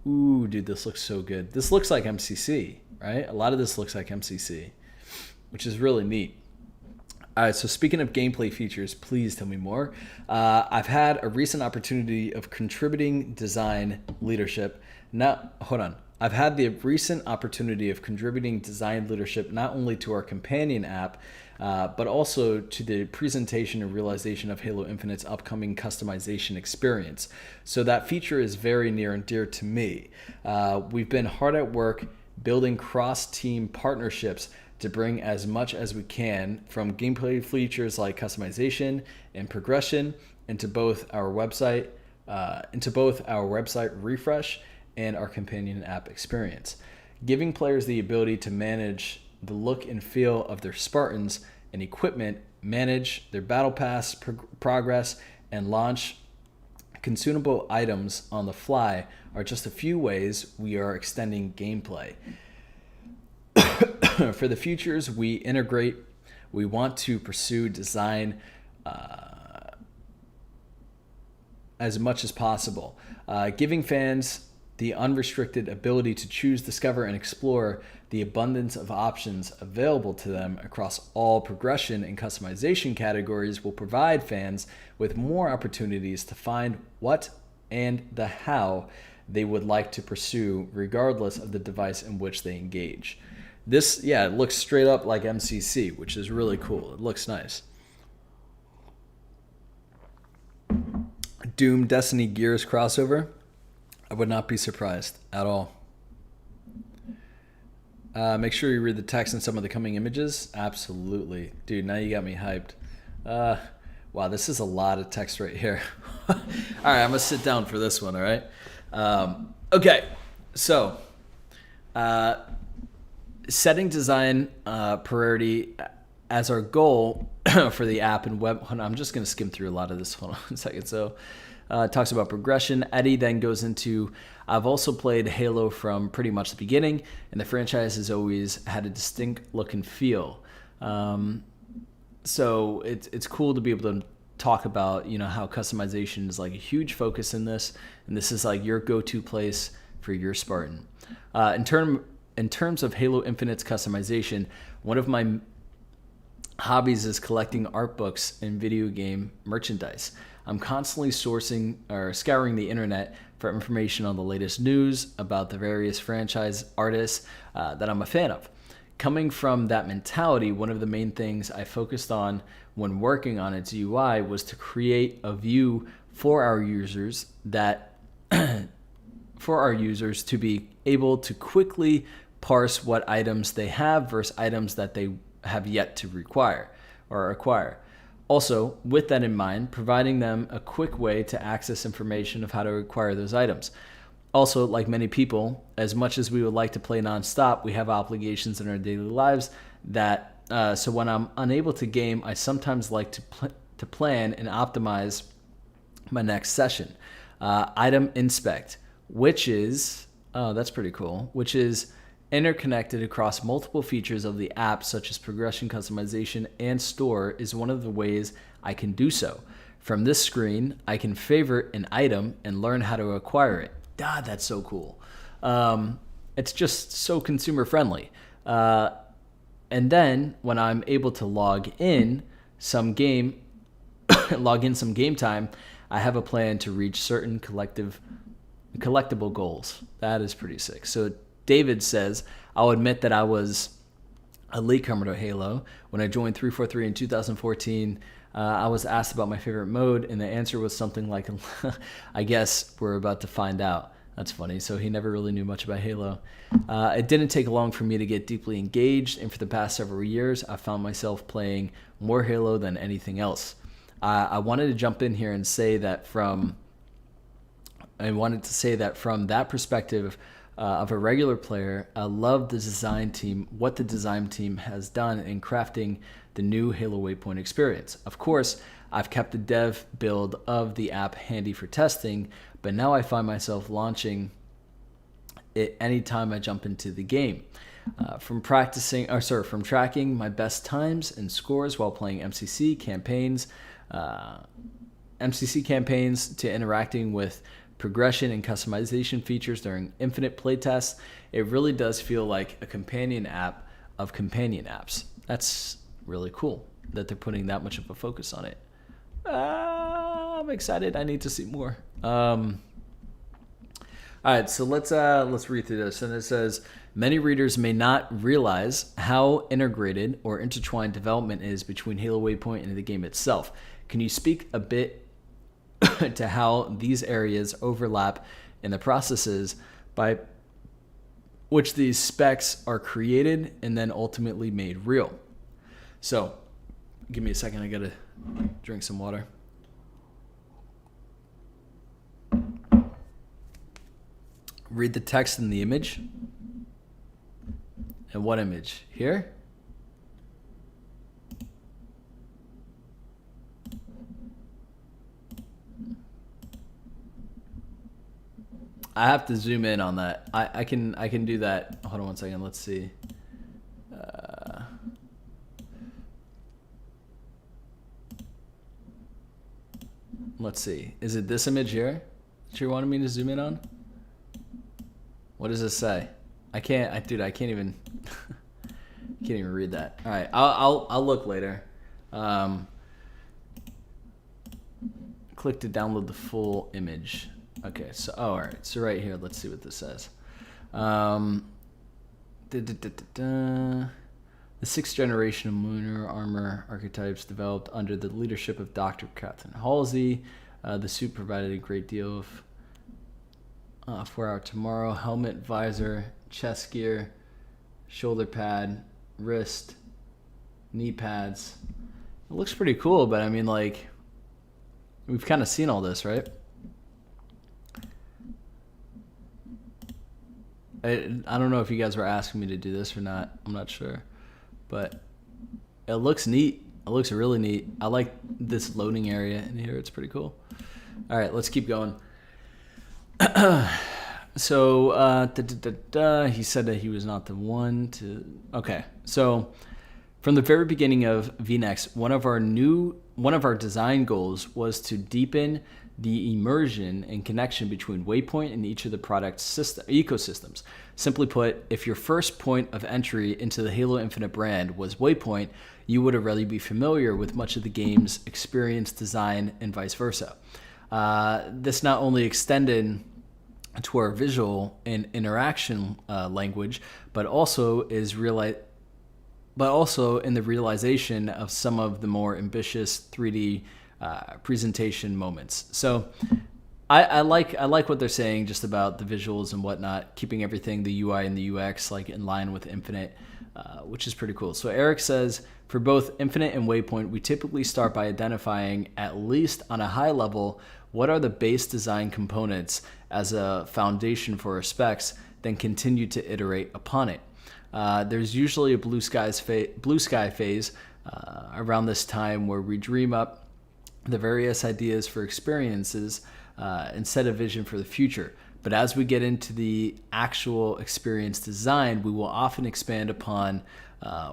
Ooh, dude, this looks so good. This looks like MCC, right? A lot of this looks like MCC, which is really neat. All right, so speaking of gameplay features, please tell me more. I've had a recent opportunity of contributing design leadership. Now, hold on. I've had the recent opportunity of contributing design leadership not only to our companion app, but also to the presentation and realization of Halo Infinite's upcoming customization experience. So that feature is very near and dear to me. We've been hard at work building cross-team partnerships to bring as much as we can from gameplay features like customization and progression into both our website refresh and our companion app experience, giving players the ability to manage the look and feel of their Spartans and equipment, manage their battle pass progress, and launch consumable items on the fly are just a few ways we are extending gameplay. For the futures we integrate, we want to pursue design as much as possible, giving fans the unrestricted ability to choose, discover, and explore the abundance of options available to them across all progression and customization categories will provide fans with more opportunities to find what and the how they would like to pursue, regardless of the device in which they engage. This, it looks straight up like MCC, which is really cool. It looks nice. Doom Destiny Gears crossover. I would not be surprised at all. Make sure you read the text and some of the coming images. Absolutely. Dude, now you got me hyped. Wow, this is a lot of text right here. All right, I'm going to sit down for this one, all right? Okay, so setting design priority as our goal for the app and web. Hold on, I'm just going to skim through a lot of this. Hold on a second. So talks about progression. Eddie then goes into, I've also played Halo from pretty much the beginning, and the franchise has always had a distinct look and feel. So it's cool to be able to talk about, how customization is like a huge focus in this, and this is like your go-to place for your Spartan. In terms of Halo Infinite's customization, one of my hobbies is collecting art books and video game merchandise. I'm constantly scouring the internet for information on the latest news about the various franchise artists that I'm a fan of. Coming from that mentality, one of the main things I focused on when working on its UI was to create a view for our users to be able to quickly parse what items they have versus items that they have yet to require or acquire. Also, with that in mind, providing them a quick way to access information of how to acquire those items. Also, like many people, as much as we would like to play nonstop, we have obligations in our daily lives that, so when I'm unable to game, I sometimes like to plan and optimize my next session. Item inspect, which is, that's pretty cool, which is interconnected across multiple features of the app, such as progression, customization, and store, is one of the ways I can do so. From this screen, I can favorite an item and learn how to acquire it. God, that's so cool. It's just so consumer friendly. And then when I'm able to log in some game time, I have a plan to reach certain collectible goals. That is pretty sick. So David says, I'll admit that I was a latecomer to Halo. When I joined 343 in 2014, I was asked about my favorite mode, and the answer was something like, I guess we're about to find out. That's funny. So he never really knew much about Halo. It didn't take long for me to get deeply engaged, and for the past several years, I found myself playing more Halo than anything else. I wanted to jump in here and say that from that perspective of a regular player, I love the design team, what the design team has done in crafting the new Halo Waypoint experience. Of course, I've kept the dev build of the app handy for testing, but now I find myself launching it anytime I jump into the game. From tracking my best times and scores while playing MCC campaigns to interacting with progression and customization features during Infinite playtests, it really does feel like a companion app of companion apps. That's really cool that they're putting that much of a focus on it. I'm excited. I need to see more. All right, so let's read through this. And it says, many readers may not realize how integrated or intertwined development is between Halo Waypoint and the game itself. Can you speak a bit to how these areas overlap in the processes by which these specs are created and then ultimately made real? So, give me a second. I gotta drink some water. Read the text in the image. And what image? Here? I have to zoom in on that. I can do that. Hold on one second. Let's see. Let's see. Is it this image here that you wanted me to zoom in on? What does this say? I can't. Dude, I can't even. Can't even read that. All right. I'll look later. Click to download the full image. Okay, so all right, so right here, let's see what this says. The sixth generation of lunar armor archetypes developed under the leadership of Dr. Captain Halsey. The suit provided a great deal of for our tomorrow: helmet, visor, chest gear, shoulder pad, wrist, knee pads. It looks pretty cool, but I mean, like, we've kind of seen all this, right? I don't know if you guys were asking me to do this or not. I'm not sure. But it looks neat. It looks really neat. I like this loading area in here. It's pretty cool. All right, let's keep going. So he said that he was not the one to... Okay, so from the very beginning of VNext, one of our design goals was to deepen the immersion and connection between Waypoint and each of the product ecosystems. Simply put, if your first point of entry into the Halo Infinite brand was Waypoint, you would already be familiar with much of the game's experience, design, and vice versa. This not only extended to our visual and interaction language, but also in the realization of some of the more ambitious 3D presentation moments. So I like what they're saying just about the visuals and whatnot, keeping everything, the UI and the UX, like in line with Infinite, which is pretty cool. So Eric says, for both Infinite and Waypoint, we typically start by identifying, at least on a high level, what are the base design components as a foundation for our specs, then continue to iterate upon it. There's usually a blue sky phase around this time where we dream up the various ideas for experiences and set a vision for the future. But as we get into the actual experience design, we will often expand upon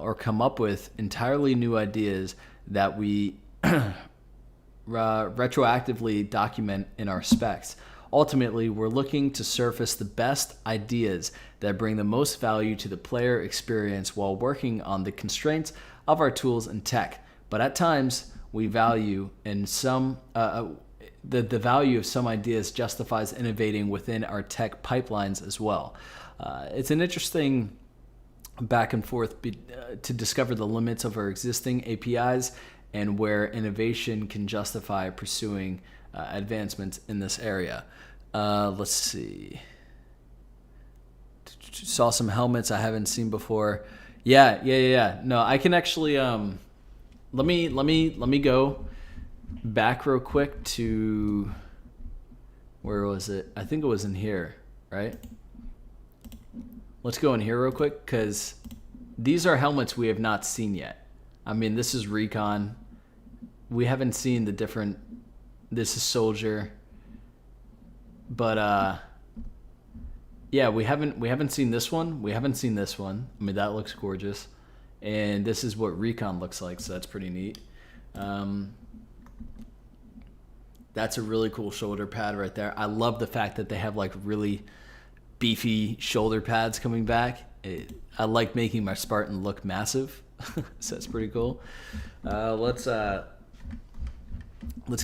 or come up with entirely new ideas that we retroactively document in our specs. Ultimately, we're looking to surface the best ideas that bring the most value to the player experience while working on the constraints of our tools and tech. But at times, we value in some the value of some ideas justifies innovating within our tech pipelines as well. It's an interesting back and forth to discover the limits of our existing APIs and where innovation can justify pursuing advancements in this area. Let's see. Saw some helmets I haven't seen before. Yeah. No, I can actually let me go back real quick to, where was it? I think it was in here, right? Let's go in here real quick, because these are helmets we have not seen yet. I mean, this is Recon. We haven't seen the different, this is Soldier. But yeah, we haven't seen this one. We haven't seen this one. I mean, that looks gorgeous. And this is what Recon looks like, so that's pretty neat. That's a really cool shoulder pad right there. I love the fact that they have like really beefy shoulder pads coming back. I like making my Spartan look massive, so that's pretty cool. Let's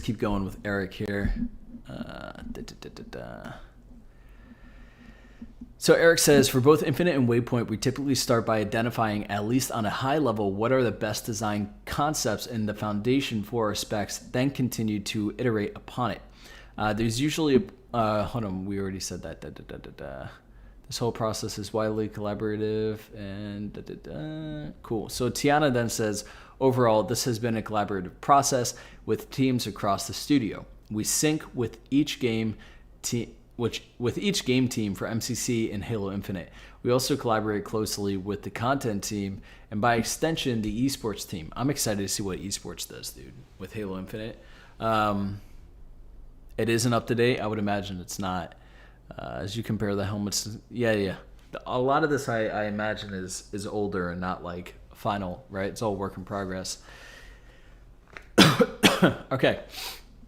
keep going with Eric here. So Eric says, for both Infinite and Waypoint, we typically start by identifying, at least on a high level, what are the best design concepts and the foundation for our specs, then continue to iterate upon it. There's usually hold on, we already said that. This whole process is widely collaborative and cool. So Tiana then says, overall, this has been a collaborative process with teams across the studio. We sync with each game team. With each game team for MCC and Halo Infinite. We also collaborate closely with the content team and by extension, the esports team. I'm excited to see what esports does, dude, with Halo Infinite. It isn't up to date. I would imagine it's not. As you compare the helmets, yeah. A lot of this I imagine is older and not like final, right? It's all work in progress. Okay,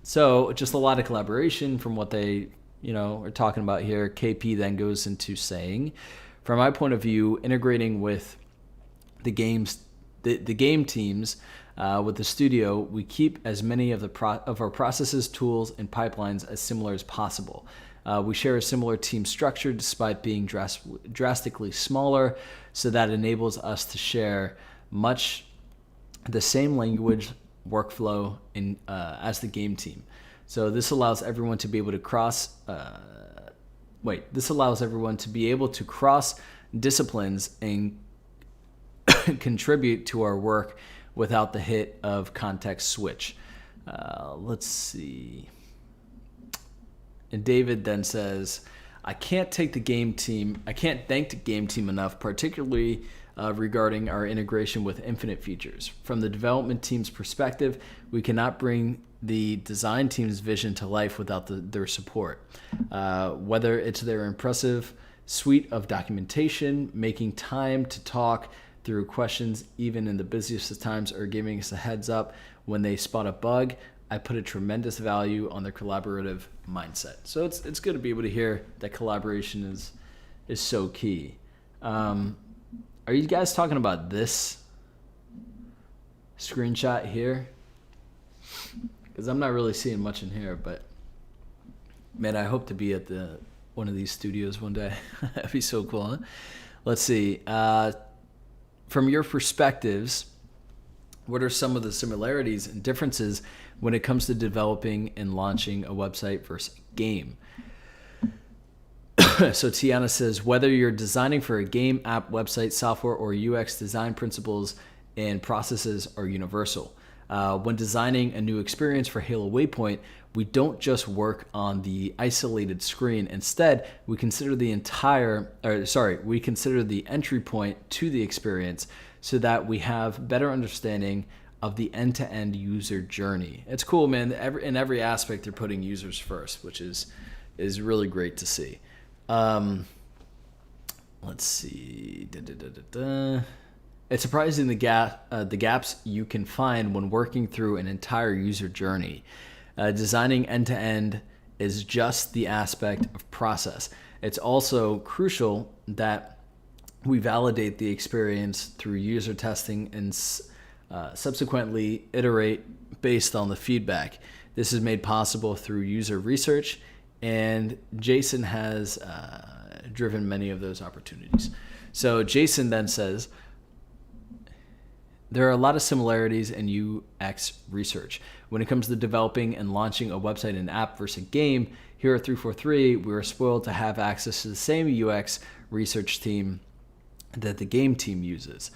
so just a lot of collaboration from what they are talking about here. KP then goes into saying, from my point of view, integrating with the game teams with the studio, we keep as many of our processes, tools, and pipelines as similar as possible. We share a similar team structure despite being drastically smaller, so that enables us to share much the same language workflow as the game team. So this allows everyone to be able to cross disciplines and contribute to our work without the hit of context switch. Let's see. And David then says, I can't thank the game team enough, particularly regarding our integration with Infinite features. From the development team's perspective, we cannot bring the design team's vision to life without their support. Whether it's their impressive suite of documentation, making time to talk through questions even in the busiest of times, or giving us a heads up when they spot a bug, I put a tremendous value on their collaborative mindset. So it's good to be able to hear that collaboration is so key. Are you guys talking about this screenshot here? Because I'm not really seeing much in here, but man, I hope to be at one of these studios one day. That'd be so cool, huh? Let's see. From your perspectives, what are some of the similarities and differences when it comes to developing and launching a website versus a game? So Tiana says, whether you're designing for a game, app, website, software, or UX, design principles and processes are universal. When designing a new experience for Halo Waypoint, we don't just work on the isolated screen. Instead, we consider the entry point to the experience so that we have better understanding of the end-to-end user journey. It's cool, man. In every aspect, they're putting users first, which is really great to see. Let's see. It's surprising the gaps you can find when working through an entire user journey. Designing end-to-end is just the aspect of process. It's also crucial that we validate the experience through user testing and subsequently iterate based on the feedback. This is made possible through user research, and Jason has driven many of those opportunities. So Jason then says, there are a lot of similarities in UX research. When it comes to developing and launching a website and app versus a game, here at 343, we are spoiled to have access to the same UX research team that the game team uses.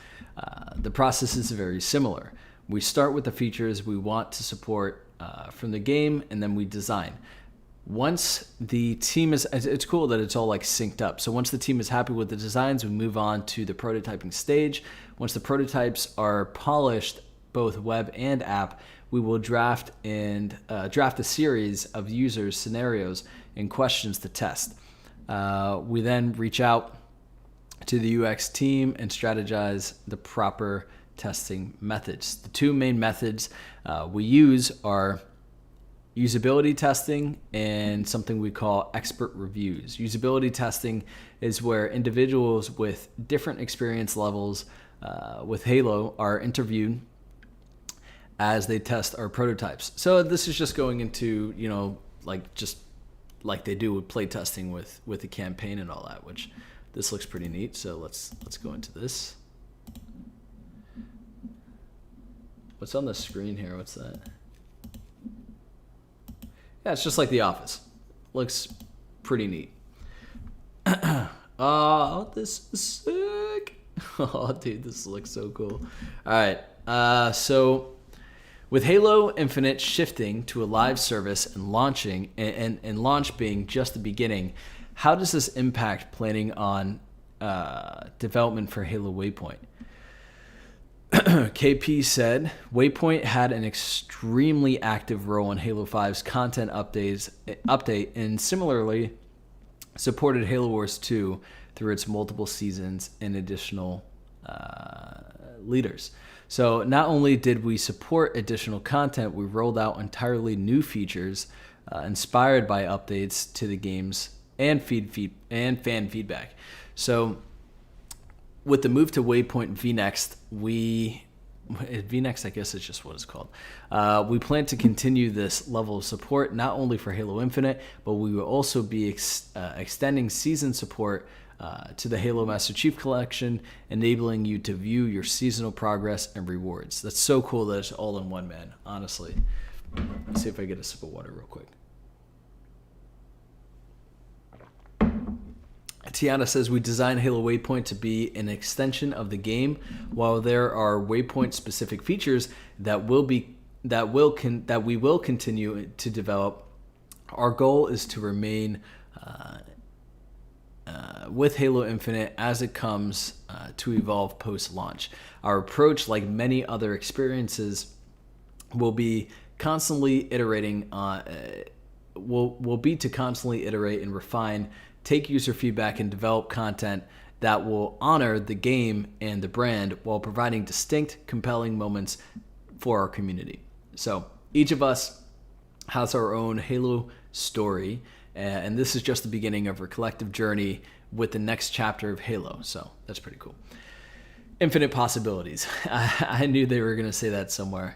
The process is very similar. We start with the features we want to support from the game, and then we design. Once the team it's cool that it's all like synced up. So once the team is happy with the designs, we move on to the prototyping stage. Once the prototypes are polished, both web and app, we will draft a series of users, scenarios, and questions to test. We then reach out to the UX team and strategize the proper testing methods. The two main methods we use are usability testing and something we call expert reviews. Usability testing is where individuals with different experience levels with Halo are interviewed as they test our prototypes. So this is just going into, like just like they do with playtesting with the campaign and all that, which this looks pretty neat. So let's go into this. What's on the screen here? What's that? Yeah, it's just like The Office. Looks pretty neat. Oh, this is sick. Oh, dude, this looks so cool. All right. So with Halo Infinite shifting to a live service and launching and launch being just the beginning, how does this impact planning on development for Halo Waypoint? KP said Waypoint had an extremely active role in Halo 5's content update and similarly supported Halo Wars 2 through its multiple seasons and additional leaders. So not only did we support additional content, we rolled out entirely new features inspired by updates to the games and fan feedback. So with the move to Waypoint VNext, VNext, I guess is just what it's called. We plan to continue this level of support not only for Halo Infinite, but we will also be extending season support to the Halo Master Chief Collection, enabling you to view your seasonal progress and rewards. That's so cool that it's all in one, man, honestly. Let's see if I get a sip of water real quick. Tiana says we designed Halo Waypoint to be an extension of the game. While there are Waypoint specific features that we will continue to develop, our goal is to remain with Halo Infinite as it comes to evolve post-launch. Our approach, like many other experiences, will be constantly iterating. Will be to constantly iterate and refine, take user feedback, and develop content that will honor the game and the brand while providing distinct, compelling moments for our community. So each of us has our own Halo story, and this is just the beginning of our collective journey with the next chapter of Halo. So that's pretty cool. Infinite possibilities. I knew they were going to say that somewhere.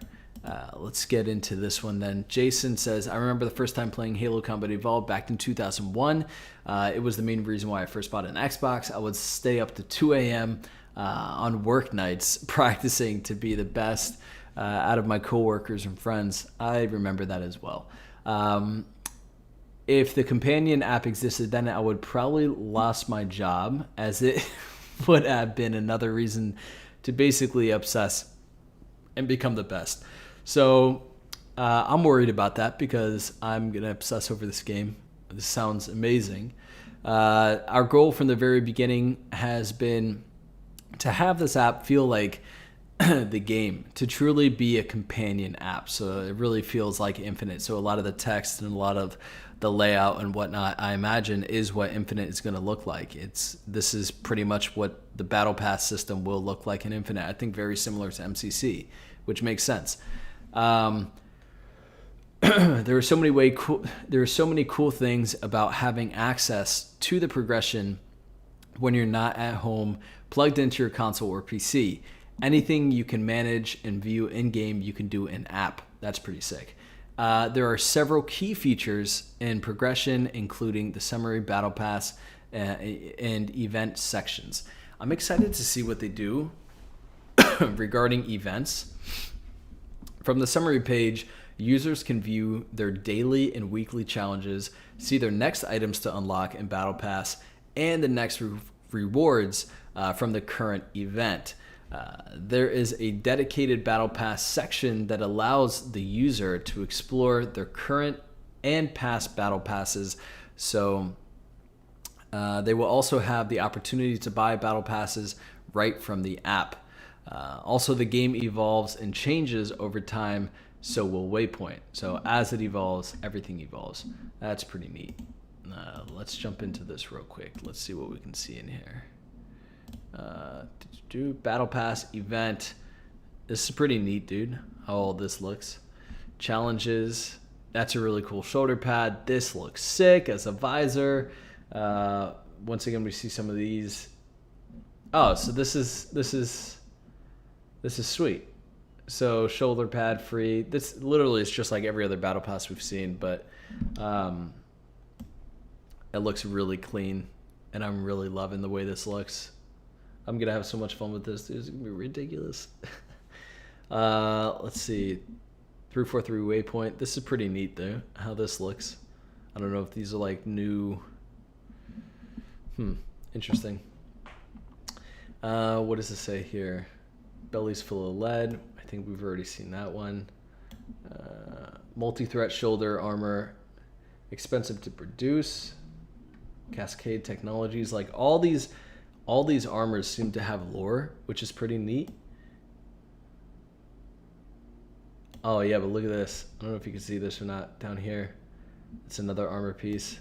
Let's get into this one then. Jason says, I remember the first time playing Halo Combat Evolved back in 2001. It was the main reason why I first bought an Xbox. I would stay up to 2 a.m. On work nights practicing to be the best out of my coworkers and friends. I remember that as well. If the companion app existed then, I would probably lost my job, as it would have been another reason to basically obsess and become the best. So I'm worried about that because I'm going to obsess over this game. This sounds amazing. Our goal from the very beginning has been to have this app feel like the game, to truly be a companion app. So it really feels like Infinite. So a lot of the text and a lot of the layout and whatnot, I imagine, is what Infinite is going to look like. This is pretty much what the Battle Pass system will look like in Infinite. I think very similar to MCC, which makes sense. There are so many cool things about having access to the progression when you're not at home, plugged into your console or PC. Anything you can manage and view in-game, you can do in app. That's pretty sick. There are several key features in progression, including the summary, battle pass, and event sections. I'm excited to see what they do regarding events. From the summary page, users can view their daily and weekly challenges, see their next items to unlock in Battle Pass, and the next rewards from the current event. There is a dedicated Battle Pass section that allows the user to explore their current and past Battle Passes. So they will also have the opportunity to buy Battle Passes right from the app. Also, the game evolves and changes over time, so will Waypoint. So as it evolves, everything evolves. That's pretty neat. Let's jump into this real quick. Let's see what we can see in here. Battle Pass event. This is pretty neat, dude, how all this looks. Challenges. That's a really cool shoulder pad. This looks sick as a visor. Once again, we see some of these. Oh, so this is sweet. So shoulder pad free. This literally is just like every other Battle Pass we've seen, but It looks really clean, and I'm really loving the way this looks. I'm gonna have so much fun with this, dude. It's gonna be ridiculous. Let's see. 343 Waypoint. This is pretty neat, though, how this looks. I don't know if these are like new. Interesting. What does it say here? Belly's full of lead. I think we've already seen that one. Multi-threat shoulder armor. Expensive to produce. Cascade technologies. Like all these armors seem to have lore, which is pretty neat. Oh yeah, but look at this. I don't know if you can see this or not down here. It's another armor piece.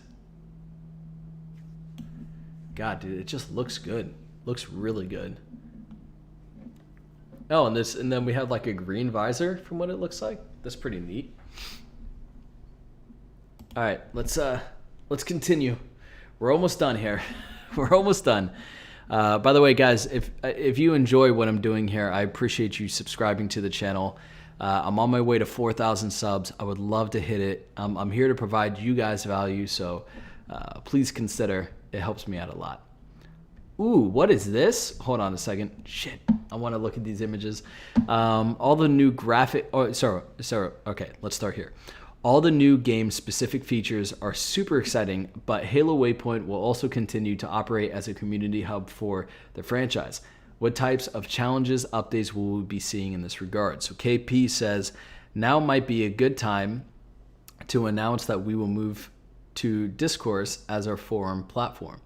God, dude, it just looks good. Looks really good. Oh, and then we have like a green visor from what it looks like. That's pretty neat. All right, let's continue. We're almost done here. We're almost done. By the way, guys, if you enjoy what I'm doing here, I appreciate you subscribing to the channel. I'm on my way to 4,000 subs. I would love to hit it. I'm here to provide you guys value, so please consider. It helps me out a lot. Ooh, what is this? Hold on a second. Shit, I want to look at these images. All the new graphic. Oh, sorry. Okay, let's start here. All the new game-specific features are super exciting, but Halo Waypoint will also continue to operate as a community hub for the franchise. What types of challenges, updates will we be seeing in this regard? So KP says, now might be a good time to announce that we will move to Discourse as our forum platform.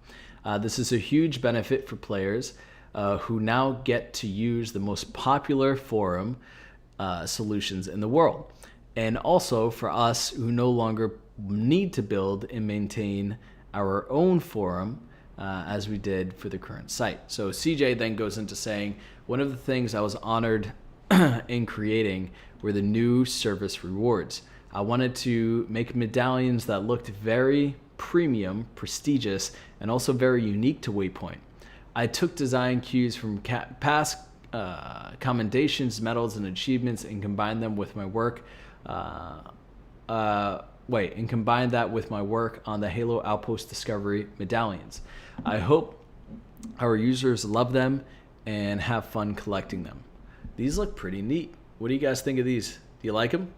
This is a huge benefit for players who now get to use the most popular forum solutions in the world. And also for us who no longer need to build and maintain our own forum as we did for the current site. So CJ then goes into saying, one of the things I was honored in creating were the new service rewards. I wanted to make medallions that looked very premium, prestigious, and also very unique to Waypoint. I took design cues from past commendations, medals, and achievements and combined them with my work. Combine that with my work on the Halo Outpost Discovery medallions. I hope our users love them and have fun collecting them. These look pretty neat. What do you guys think of these? Do you like them?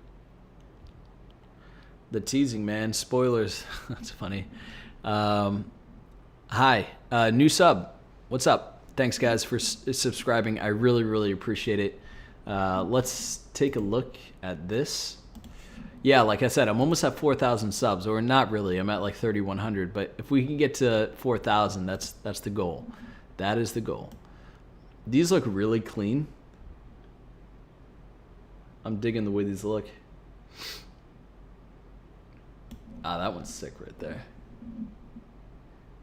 The teasing, man. Spoilers. That's funny. Hi. New sub. What's up? Thanks, guys, for subscribing. I really, really appreciate it. Let's take a look at this. Yeah, like I said, I'm almost at 4,000 subs, or not really. I'm at like 3,100. But if we can get to 4,000, that's the goal. That is the goal. These look really clean. I'm digging the way these look. Ah, that one's sick right there.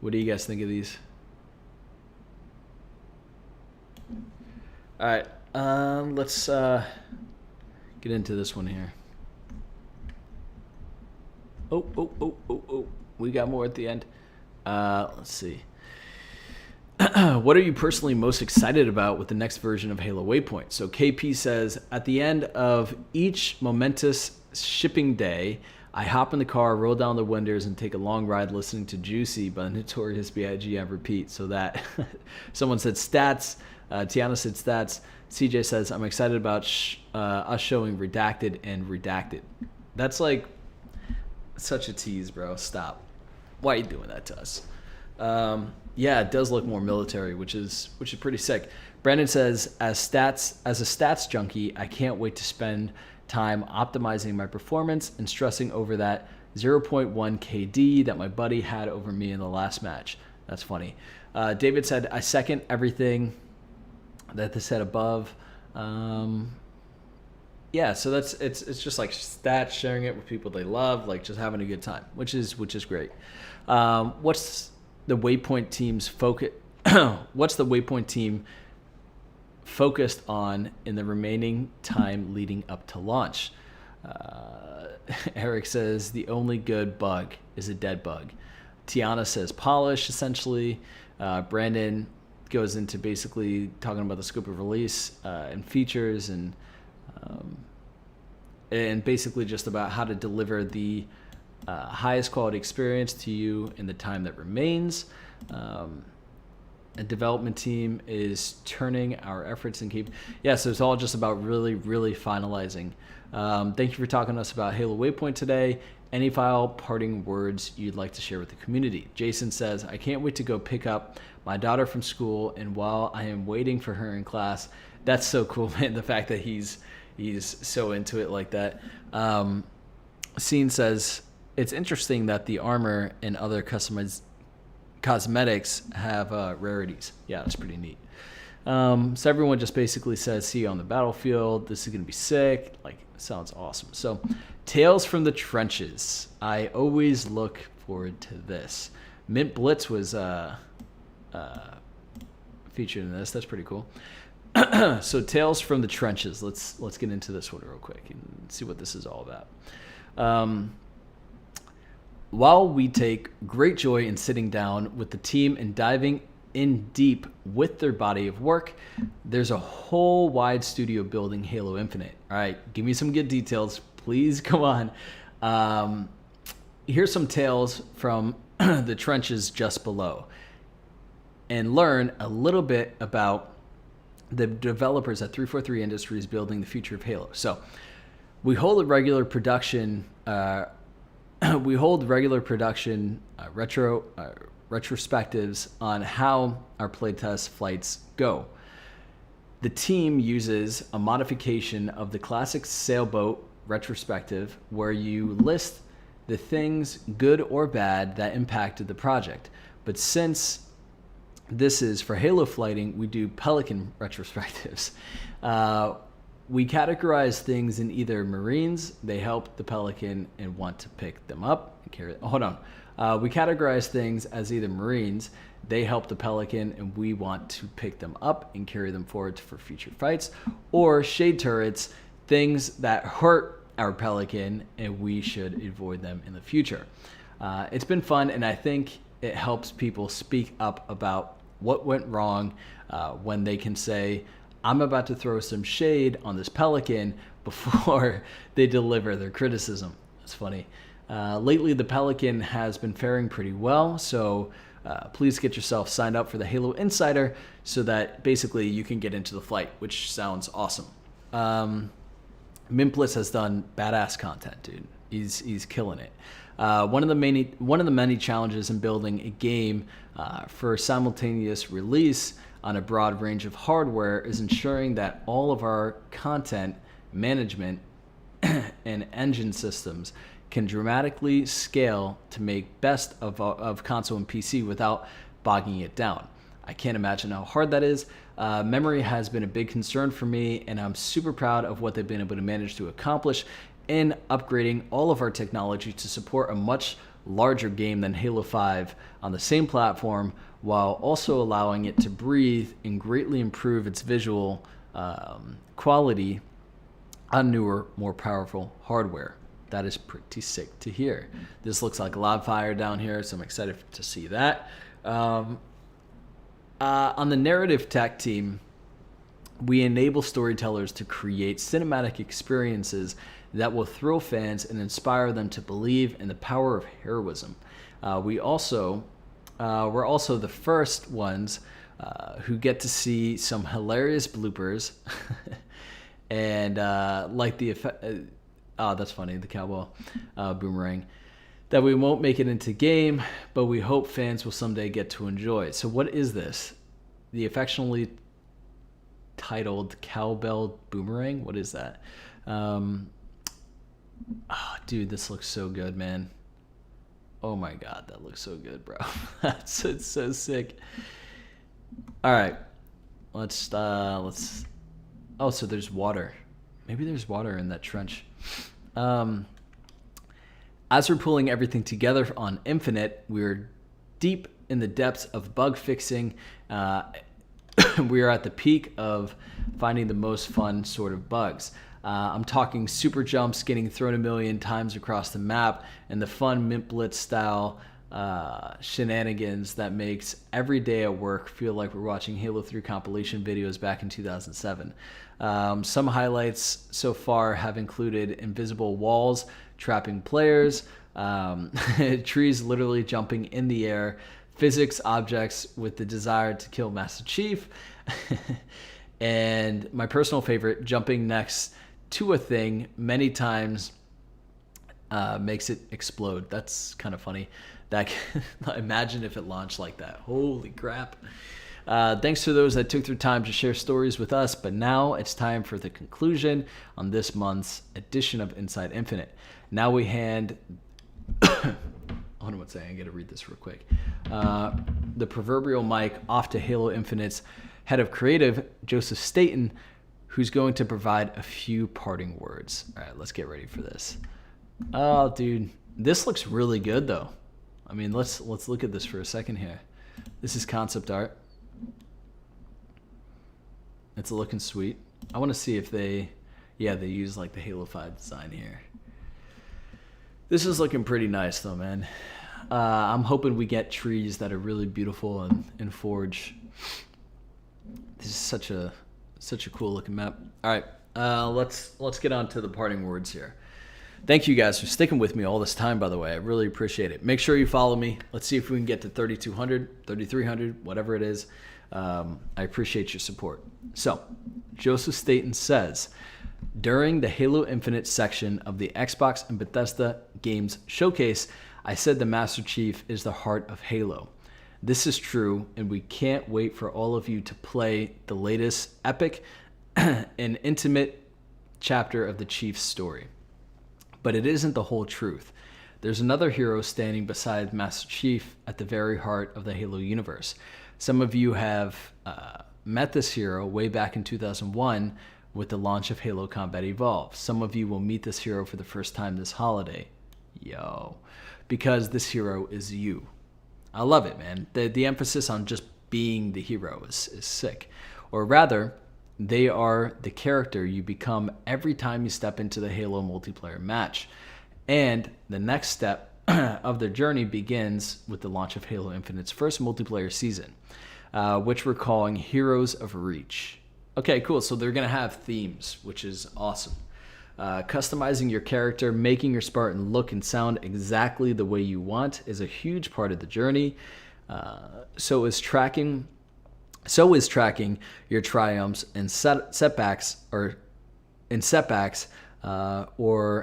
What do you guys think of these? All right, let's get into this one here. Oh. We got more at the end. Let's see. What are you personally most excited about with the next version of Halo Waypoint? So KP says, at the end of each momentous shipping day, I hop in the car, roll down the windows, and take a long ride listening to Juicy by Notorious B.I.G. on repeat. So that someone said stats. Tiana said stats. CJ says, I'm excited about us showing Redacted and Redacted. That's like such a tease, bro. Stop. Why are you doing that to us? Yeah, it does look more military, which is pretty sick. Brandon says, as a stats junkie, I can't wait to spend time optimizing my performance and stressing over that 0.1 KD that my buddy had over me in the last match. That's funny. David said, I second everything that they said above. Yeah, so it's just like stats, sharing it with people they love, like just having a good time, which is great. What's the Waypoint team's focus? What's the Waypoint team focused on in the remaining time leading up to launch? Eric says the only good bug is a dead bug. Tiana says polish, essentially. Brandon goes into basically talking about the scope of release and features and basically just about how to deliver the highest quality experience to you in the time that remains. A development team is turning our efforts and so it's all just about really, really finalizing. Thank you for talking to us about Halo Waypoint today. Any final parting words you'd like to share with the community? Jason says, I can't wait to go pick up my daughter from school, and while I am waiting for her in class, that's so cool, man. The fact that he's so into it like that. Scene says, it's interesting that the armor and other customized cosmetics have rarities. Yeah, that's pretty neat. So everyone just basically says, see you on the battlefield. This is going to be sick. Like, sounds awesome. So Tales from the Trenches. I always look forward to this. Mint Blitz was featured in this. That's pretty cool. So Tales from the Trenches. Let's get into this one real quick and see what this is all about. While we take great joy in sitting down with the team and diving in deep with their body of work, there's a whole wide studio building Halo Infinite. All right, give me some good details, please. Come on. Here's some tales from the trenches just below, and learn a little bit about the developers at 343 Industries building the future of Halo. So we hold a regular production. Retrospectives on how our playtest flights go. The team uses a modification of the classic sailboat retrospective where you list the things, good or bad, that impacted the project. But since this is for Halo flighting, we do Pelican retrospectives. We categorize things in either Marines, they help the Pelican and want to pick them up and carry it. Hold on. We categorize things as either Marines, they help the Pelican and we want to pick them up and carry them forward for future fights, or Shade Turrets, things that hurt our Pelican and we should avoid them in the future. It's been fun, and I think it helps people speak up about what went wrong when they can say, I'm about to throw some shade on this Pelican before they deliver their criticism. That's funny. Lately, the Pelican has been faring pretty well, so please get yourself signed up for the Halo Insider so that basically you can get into the flight, which sounds awesome. Mint Blitz has done badass content, dude. He's killing it. One of the many challenges in building a game for simultaneous release on a broad range of hardware is ensuring that all of our content management and engine systems can dramatically scale to make best of console and PC without bogging it down. I can't imagine how hard that is. Memory has been a big concern for me, and I'm super proud of what they've been able to manage to accomplish in upgrading all of our technology to support a much larger game than Halo 5 on the same platform, while also allowing it to breathe and greatly improve its visual quality on newer, more powerful hardware. That is pretty sick to hear. This looks like live fire down here, so I'm excited to see that. On the narrative tech team, we enable storytellers to create cinematic experiences that will thrill fans and inspire them to believe in the power of heroism. We're also the first ones who get to see some hilarious bloopers, and like the effect. Oh, that's funny. The cowbell boomerang that we won't make it into game, but we hope fans will someday get to enjoy. So what is this? The affectionately titled cowbell boomerang? What is that? Oh, dude, this looks so good, man. Oh my God, that looks so good, bro. It's so sick. All right, let's. Oh, so there's water. Maybe there's water in that trench. As we're pulling everything together on Infinite, we're deep in the depths of bug fixing. We are at the peak of finding the most fun sort of bugs. I'm talking super jumps getting thrown a million times across the map, and the fun Mint Blitz style shenanigans that makes every day at work feel like we're watching Halo 3 compilation videos back in 2007. Some highlights so far have included invisible walls trapping players, trees literally jumping in the air, physics objects with the desire to kill Master Chief, and my personal favorite, jumping next to a thing many times makes it explode. That's kind of funny. Imagine if it launched like that. Holy crap. Thanks to those that took their time to share stories with us, but now it's time for the conclusion on this month's edition of Inside Infinite. Now we hand... Hold on one second, I gotta read this real quick. The proverbial mic off to Halo Infinite's head of creative, Joseph Staten, who's going to provide a few parting words. All right, let's get ready for this. Oh, dude, this looks really good, though. I mean, let's look at this for a second here. This is concept art. It's looking sweet. I want to see if they use like the Halo 5 design here. This is looking pretty nice, though, man. I'm hoping we get trees that are really beautiful and Forge. This is such a cool looking map. All right, let's get on to the parting words here. Thank you guys for sticking with me all this time, by the way. I really appreciate it. Make sure you follow me. Let's see if we can get to 3,200, 3,300, whatever it is. I appreciate your support. So, Joseph Staten says, during the Halo Infinite section of the Xbox and Bethesda Games Showcase, I said the Master Chief is the heart of Halo. This is true, and we can't wait for all of you to play the latest epic and intimate chapter of the Chief's story. But it isn't the whole truth. There's another hero standing beside Master Chief at the very heart of the Halo universe. Some of you have met this hero way back in 2001 with the launch of Halo Combat Evolved. Some of you will meet this hero for the first time this holiday. Because this hero is you. I love it, man. The emphasis on just being the hero is sick. Or rather, they are the character you become every time you step into the Halo multiplayer match. And the next step of their journey begins with the launch of Halo Infinite's first multiplayer season, which we're calling Heroes of Reach. Okay, cool. So they're going to have themes, which is awesome. Customizing your character, making your Spartan look and sound exactly the way you want is a huge part of the journey. So is tracking your triumphs and setbacks, or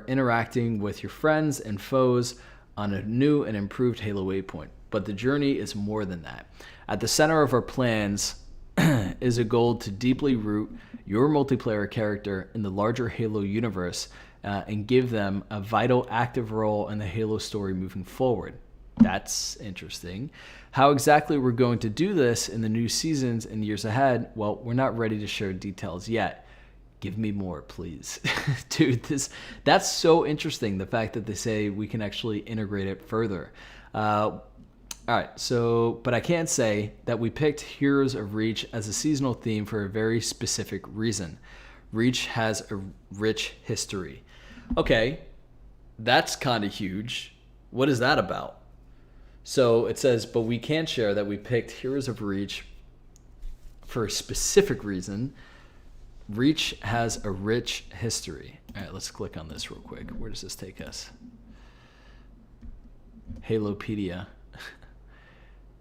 interacting with your friends and foes on a new and improved Halo Waypoint. But the journey is more than that. At the center of our plans is a goal to deeply root your multiplayer character in the larger Halo universe and give them a vital active role in the Halo story moving forward. That's interesting. How exactly we're going to do this in the new seasons and years ahead, well, we're not ready to share details yet. Give me more, please. Dude, that's so interesting, the fact that they say we can actually integrate it further. All right, but I can say that we picked Heroes of Reach as a seasonal theme for a very specific reason. Reach has a rich history. Okay, that's kind of huge. What is that about? So it says, but we can share that we picked Heroes of Reach for a specific reason. Reach has a rich history. All right, let's click on this real quick. Where does this take us? Halopedia.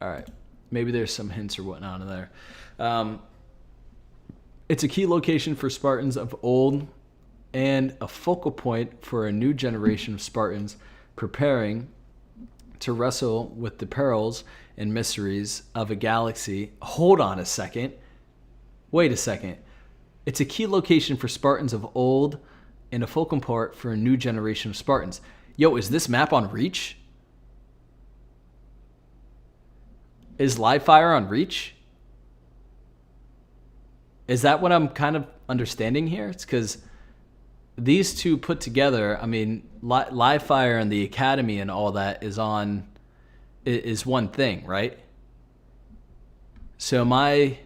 All right, maybe there's some hints or whatnot in there. It's a key location for Spartans of old and a focal point for a new generation of Spartans preparing to wrestle with the perils and mysteries of a galaxy. Hold on a second. Wait a second. It's a key location for Spartans of old and a focal point for a new generation of Spartans. Yo, is this map on Reach? Is live fire on Reach? Is that what I'm kind of understanding here? It's because these two put together, I mean, live fire and the Academy and all that is one thing, right? So am I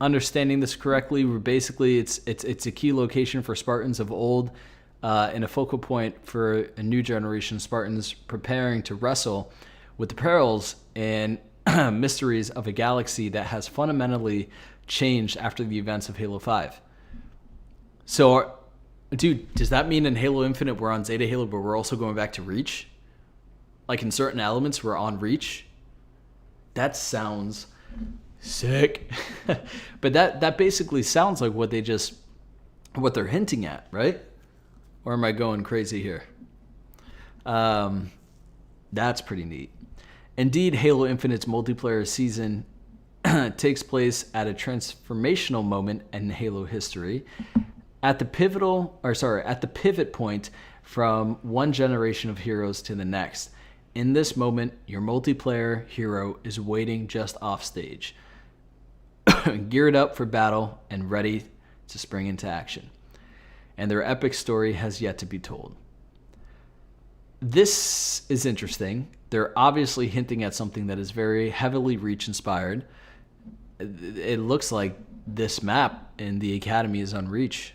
understanding this correctly? Where basically it's a key location for Spartans of old and a focal point for a new generation of Spartans preparing to wrestle with the perils and mysteries of a galaxy that has fundamentally changed after the events of Halo 5. So Dude, does that mean in Halo Infinite we're on Zeta Halo, but we're also going back to Reach? Like in certain elements, we're on Reach? That sounds sick. But that basically sounds like what they're hinting at, right? Or am I going crazy here? That's pretty neat. Indeed, Halo Infinite's multiplayer season takes place at a transformational moment in Halo history, at the pivot point from one generation of heroes to the next. In this moment, your multiplayer hero is waiting just off stage, geared up for battle and ready to spring into action. And their epic story has yet to be told. This is interesting. They're obviously hinting at something that is very heavily Reach inspired. It looks like this map in the Academy is on Reach.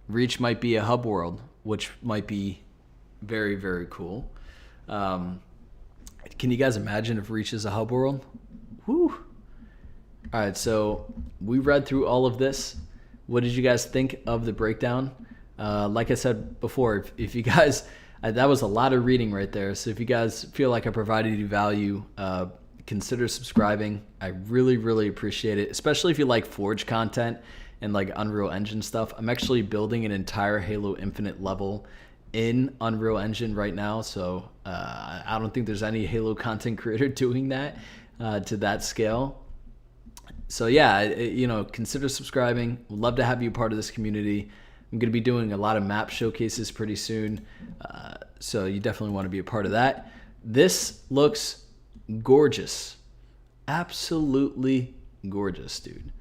Reach might be a hub world, which might be very, very cool. Can you guys imagine if Reach is a hub world? Woo! All right, so we read through all of this. What did you guys think of the breakdown? Like I said before, if you guys, that was a lot of reading right there. So if you guys feel like I provided you value, consider subscribing. I really, really appreciate it, especially if you like Forge content and like Unreal Engine stuff. I'm actually building an entire Halo Infinite level in Unreal Engine right now, so I don't think there's any Halo content creator doing that to that scale. So yeah, consider subscribing. Would love to have you part of this community. I'm going to be doing a lot of map showcases pretty soon, so you definitely want to be a part of that. This looks gorgeous. Absolutely gorgeous, dude.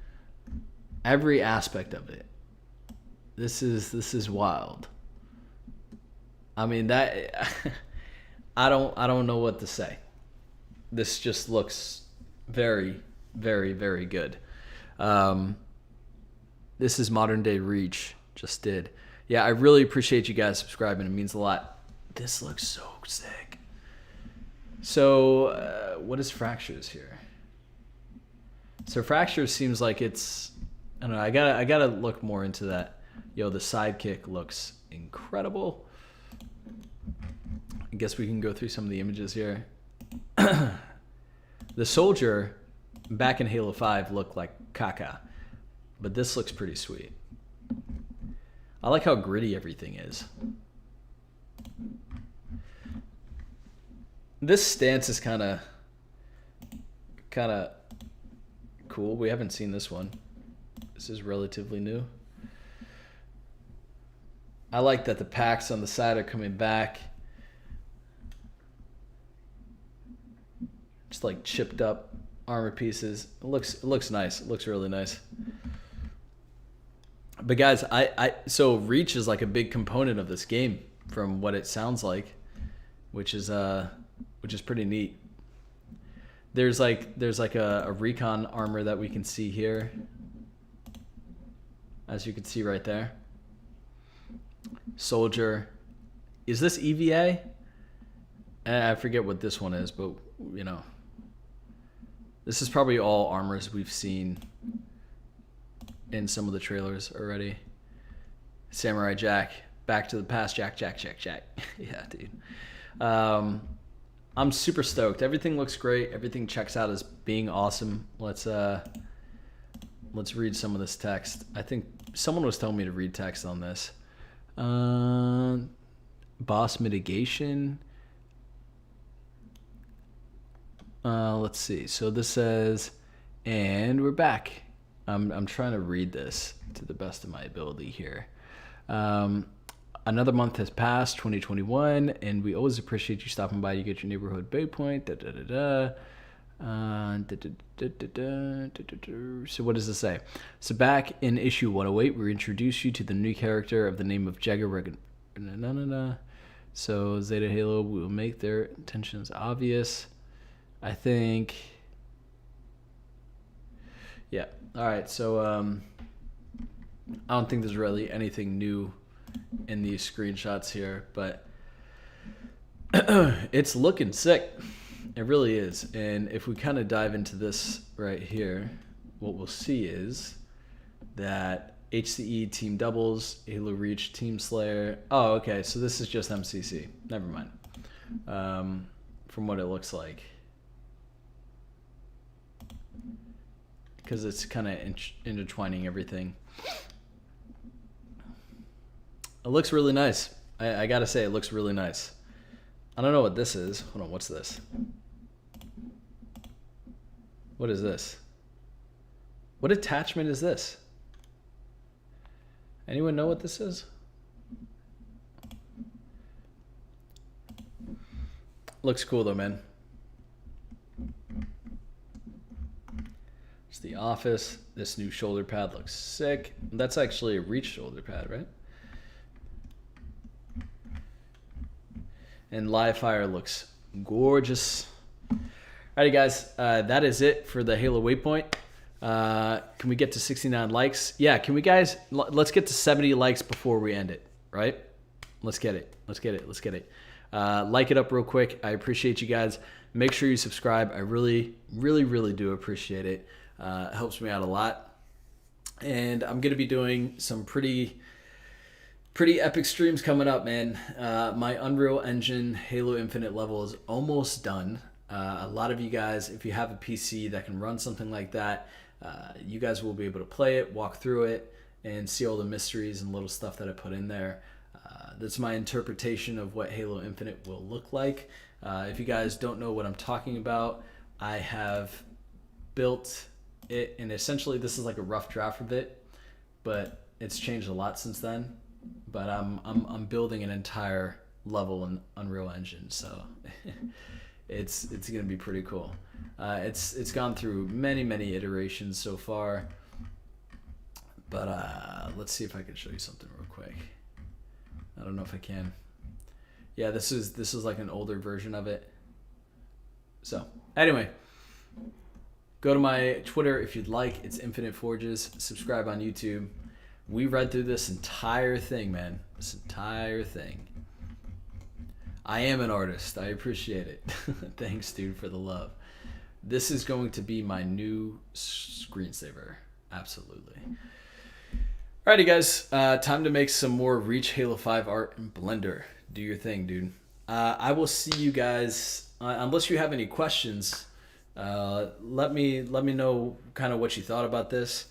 Every aspect of it. This is wild. I mean, that I don't know what to say. This just looks very, very, very good. This is modern day Reach. Just did. Yeah, I really appreciate you guys subscribing. It means a lot. This looks so sick. So, what is Fractures here? So Fractures seems like it's, I don't know, I gotta look more into that. Yo, the sidekick looks incredible. I guess we can go through some of the images here. The soldier back in Halo 5 looked like caca, but this looks pretty sweet. I like how gritty everything is. This stance is kind of cool. We haven't seen this one. This is relatively new. I like that the packs on the side are coming back. Just like chipped up armor pieces. It looks nice. It looks really nice. But guys, so Reach is like a big component of this game from what it sounds like, which is pretty neat. There's like a recon armor that we can see here, as you can see right there. Soldier, is this EVA? I forget what this one is, but this is probably all armors we've seen in some of the trailers already. Samurai Jack, Back to the Past, Jack. Yeah, dude. I'm super stoked. Everything looks great. Everything checks out as being awesome. Let's read some of this text. I think someone was telling me to read text on this. Boss mitigation. Let's see. So this says, and we're back. I'm trying to read this to the best of my ability here. Another month has passed, 2021, and we always appreciate you stopping by to get your neighborhood Waypoint. So what does this say? So back in issue 108, we introduce you to the new character of the name of Jagger. So Zeta Halo will make their intentions obvious. I think. Yeah. All right. So I don't think there's really anything new in these screenshots here, but it's looking sick. It really is. And if we kind of dive into this right here, what we'll see is that HCE Team Doubles, Halo Reach Team Slayer. Oh, okay. So this is just MCC. Never mind. From what it looks like. Because it's kind of intertwining everything. It looks really nice. I gotta say, it looks really nice. I don't know what this is. Hold on, what's this? What is this? What attachment is this? Anyone know what this is? Looks cool though, man. It's the Office. This new shoulder pad looks sick. That's actually a Reach shoulder pad, right? And Live Fire looks gorgeous. Alrighty, guys, that is it for the Halo Waypoint. Can we get to 69 likes? Yeah, can we, guys? Let's get to 70 likes before we end it, right? Let's get it. Let's get it. Let's get it. Like it up real quick. I appreciate you guys. Make sure you subscribe. I really, really, really do appreciate it. It helps me out a lot. And I'm going to be doing some pretty epic streams coming up, man. My Unreal Engine Halo Infinite level is almost done. A lot of you guys, if you have a PC that can run something like that, you guys will be able to play it, walk through it, and see all the mysteries and little stuff that I put in there. That's my interpretation of what Halo Infinite will look like. If you guys don't know what I'm talking about, I have built it, and essentially this is like a rough draft of it, but it's changed a lot since then. But I'm building an entire level in Unreal Engine, so it's gonna be pretty cool. It's gone through many iterations so far, but let's see if I can show you something real quick. I don't know if I can. Yeah, this is like an older version of it. So anyway, go to my Twitter if you'd like. It's Infinite Forges. Subscribe on YouTube. We read through this entire thing, man. This entire thing. I am an artist. I appreciate it. Thanks, dude, for the love. This is going to be my new screensaver. Absolutely. Alrighty, guys. Time to make some more Reach Halo 5 art in Blender. Do your thing, dude. I will see you guys. Unless you have any questions, let me know kind of what you thought about this.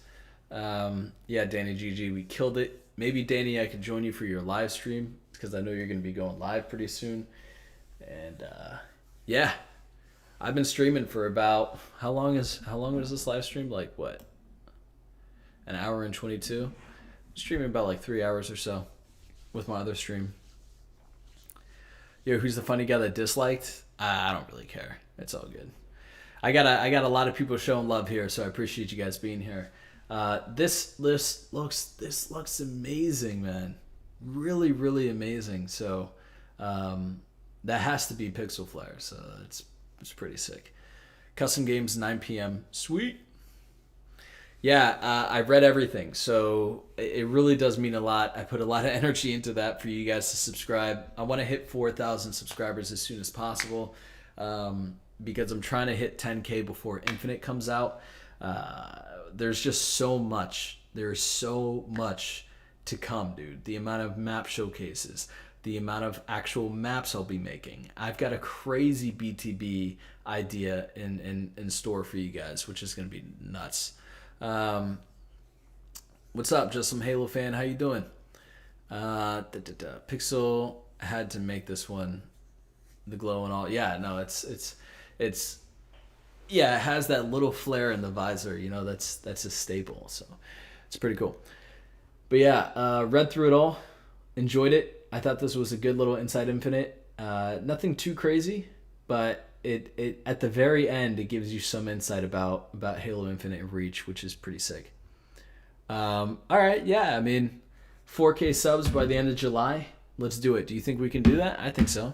Yeah, Danny GG, we killed it. Maybe Danny, I could join you for your live stream because I know you're going to be going live pretty soon. And yeah, I've been streaming for about how long was this live stream? Like what? An hour and 22. Streaming about like 3 hours or so with my other stream. Yo, who's the funny guy that disliked? I don't really care. It's all good. I got a lot of people showing love here, so I appreciate you guys being here. This looks amazing, man. Really, really amazing. So that has to be Pixel Flare. So it's pretty sick. Custom games 9 p.m. Sweet. Yeah, I read everything, so it really does mean a lot. I put a lot of energy into that for you guys to subscribe. I want to hit 4,000 subscribers as soon as possible because I'm trying to hit 10K before Infinite comes out. There's just so much. There's so much to come, dude. The amount of map showcases, the amount of actual maps I'll be making. I've got a crazy BTB idea in store for you guys, which is going to be nuts. What's up, just some Halo fan? How you doing? Pixel had to make this one, the glow and all. Yeah, no, it's yeah, it has that little flare in the visor. You know, that's a staple. So it's pretty cool. But yeah, read through it all, enjoyed it. I thought this was a good little Inside Infinite. Nothing too crazy, but it at the very end it gives you some insight about Halo Infinite and Reach, which is pretty sick. All right, yeah, I mean, 4K subs by the end of July. Let's do it. Do you think we can do that? I think so.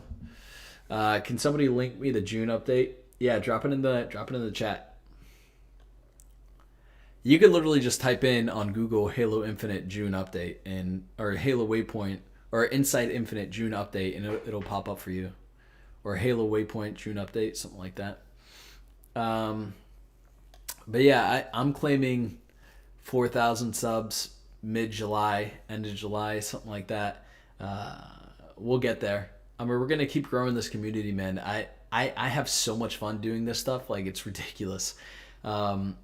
Can somebody link me the June update? Yeah, drop it in the chat. You could literally just type in on Google Halo Infinite June update or Halo Waypoint or Inside Infinite June update, and it'll pop up for you. Or Halo Waypoint June update, something like that. But yeah, I'm claiming 4,000 subs mid-July, end of July, something like that. We'll get there. I mean, we're going to keep growing this community, man. I have so much fun doing this stuff. Like, it's ridiculous. And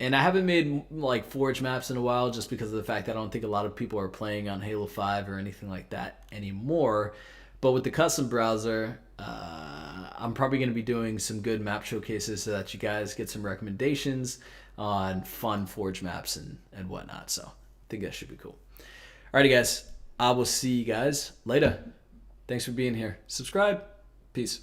I haven't made like Forge maps in a while just because of the fact that I don't think a lot of people are playing on Halo 5 or anything like that anymore. But with the custom browser, I'm probably going to be doing some good map showcases so that you guys get some recommendations on fun Forge maps and whatnot. So I think that should be cool. Alrighty, guys. I will see you guys later. Thanks for being here. Subscribe. Peace.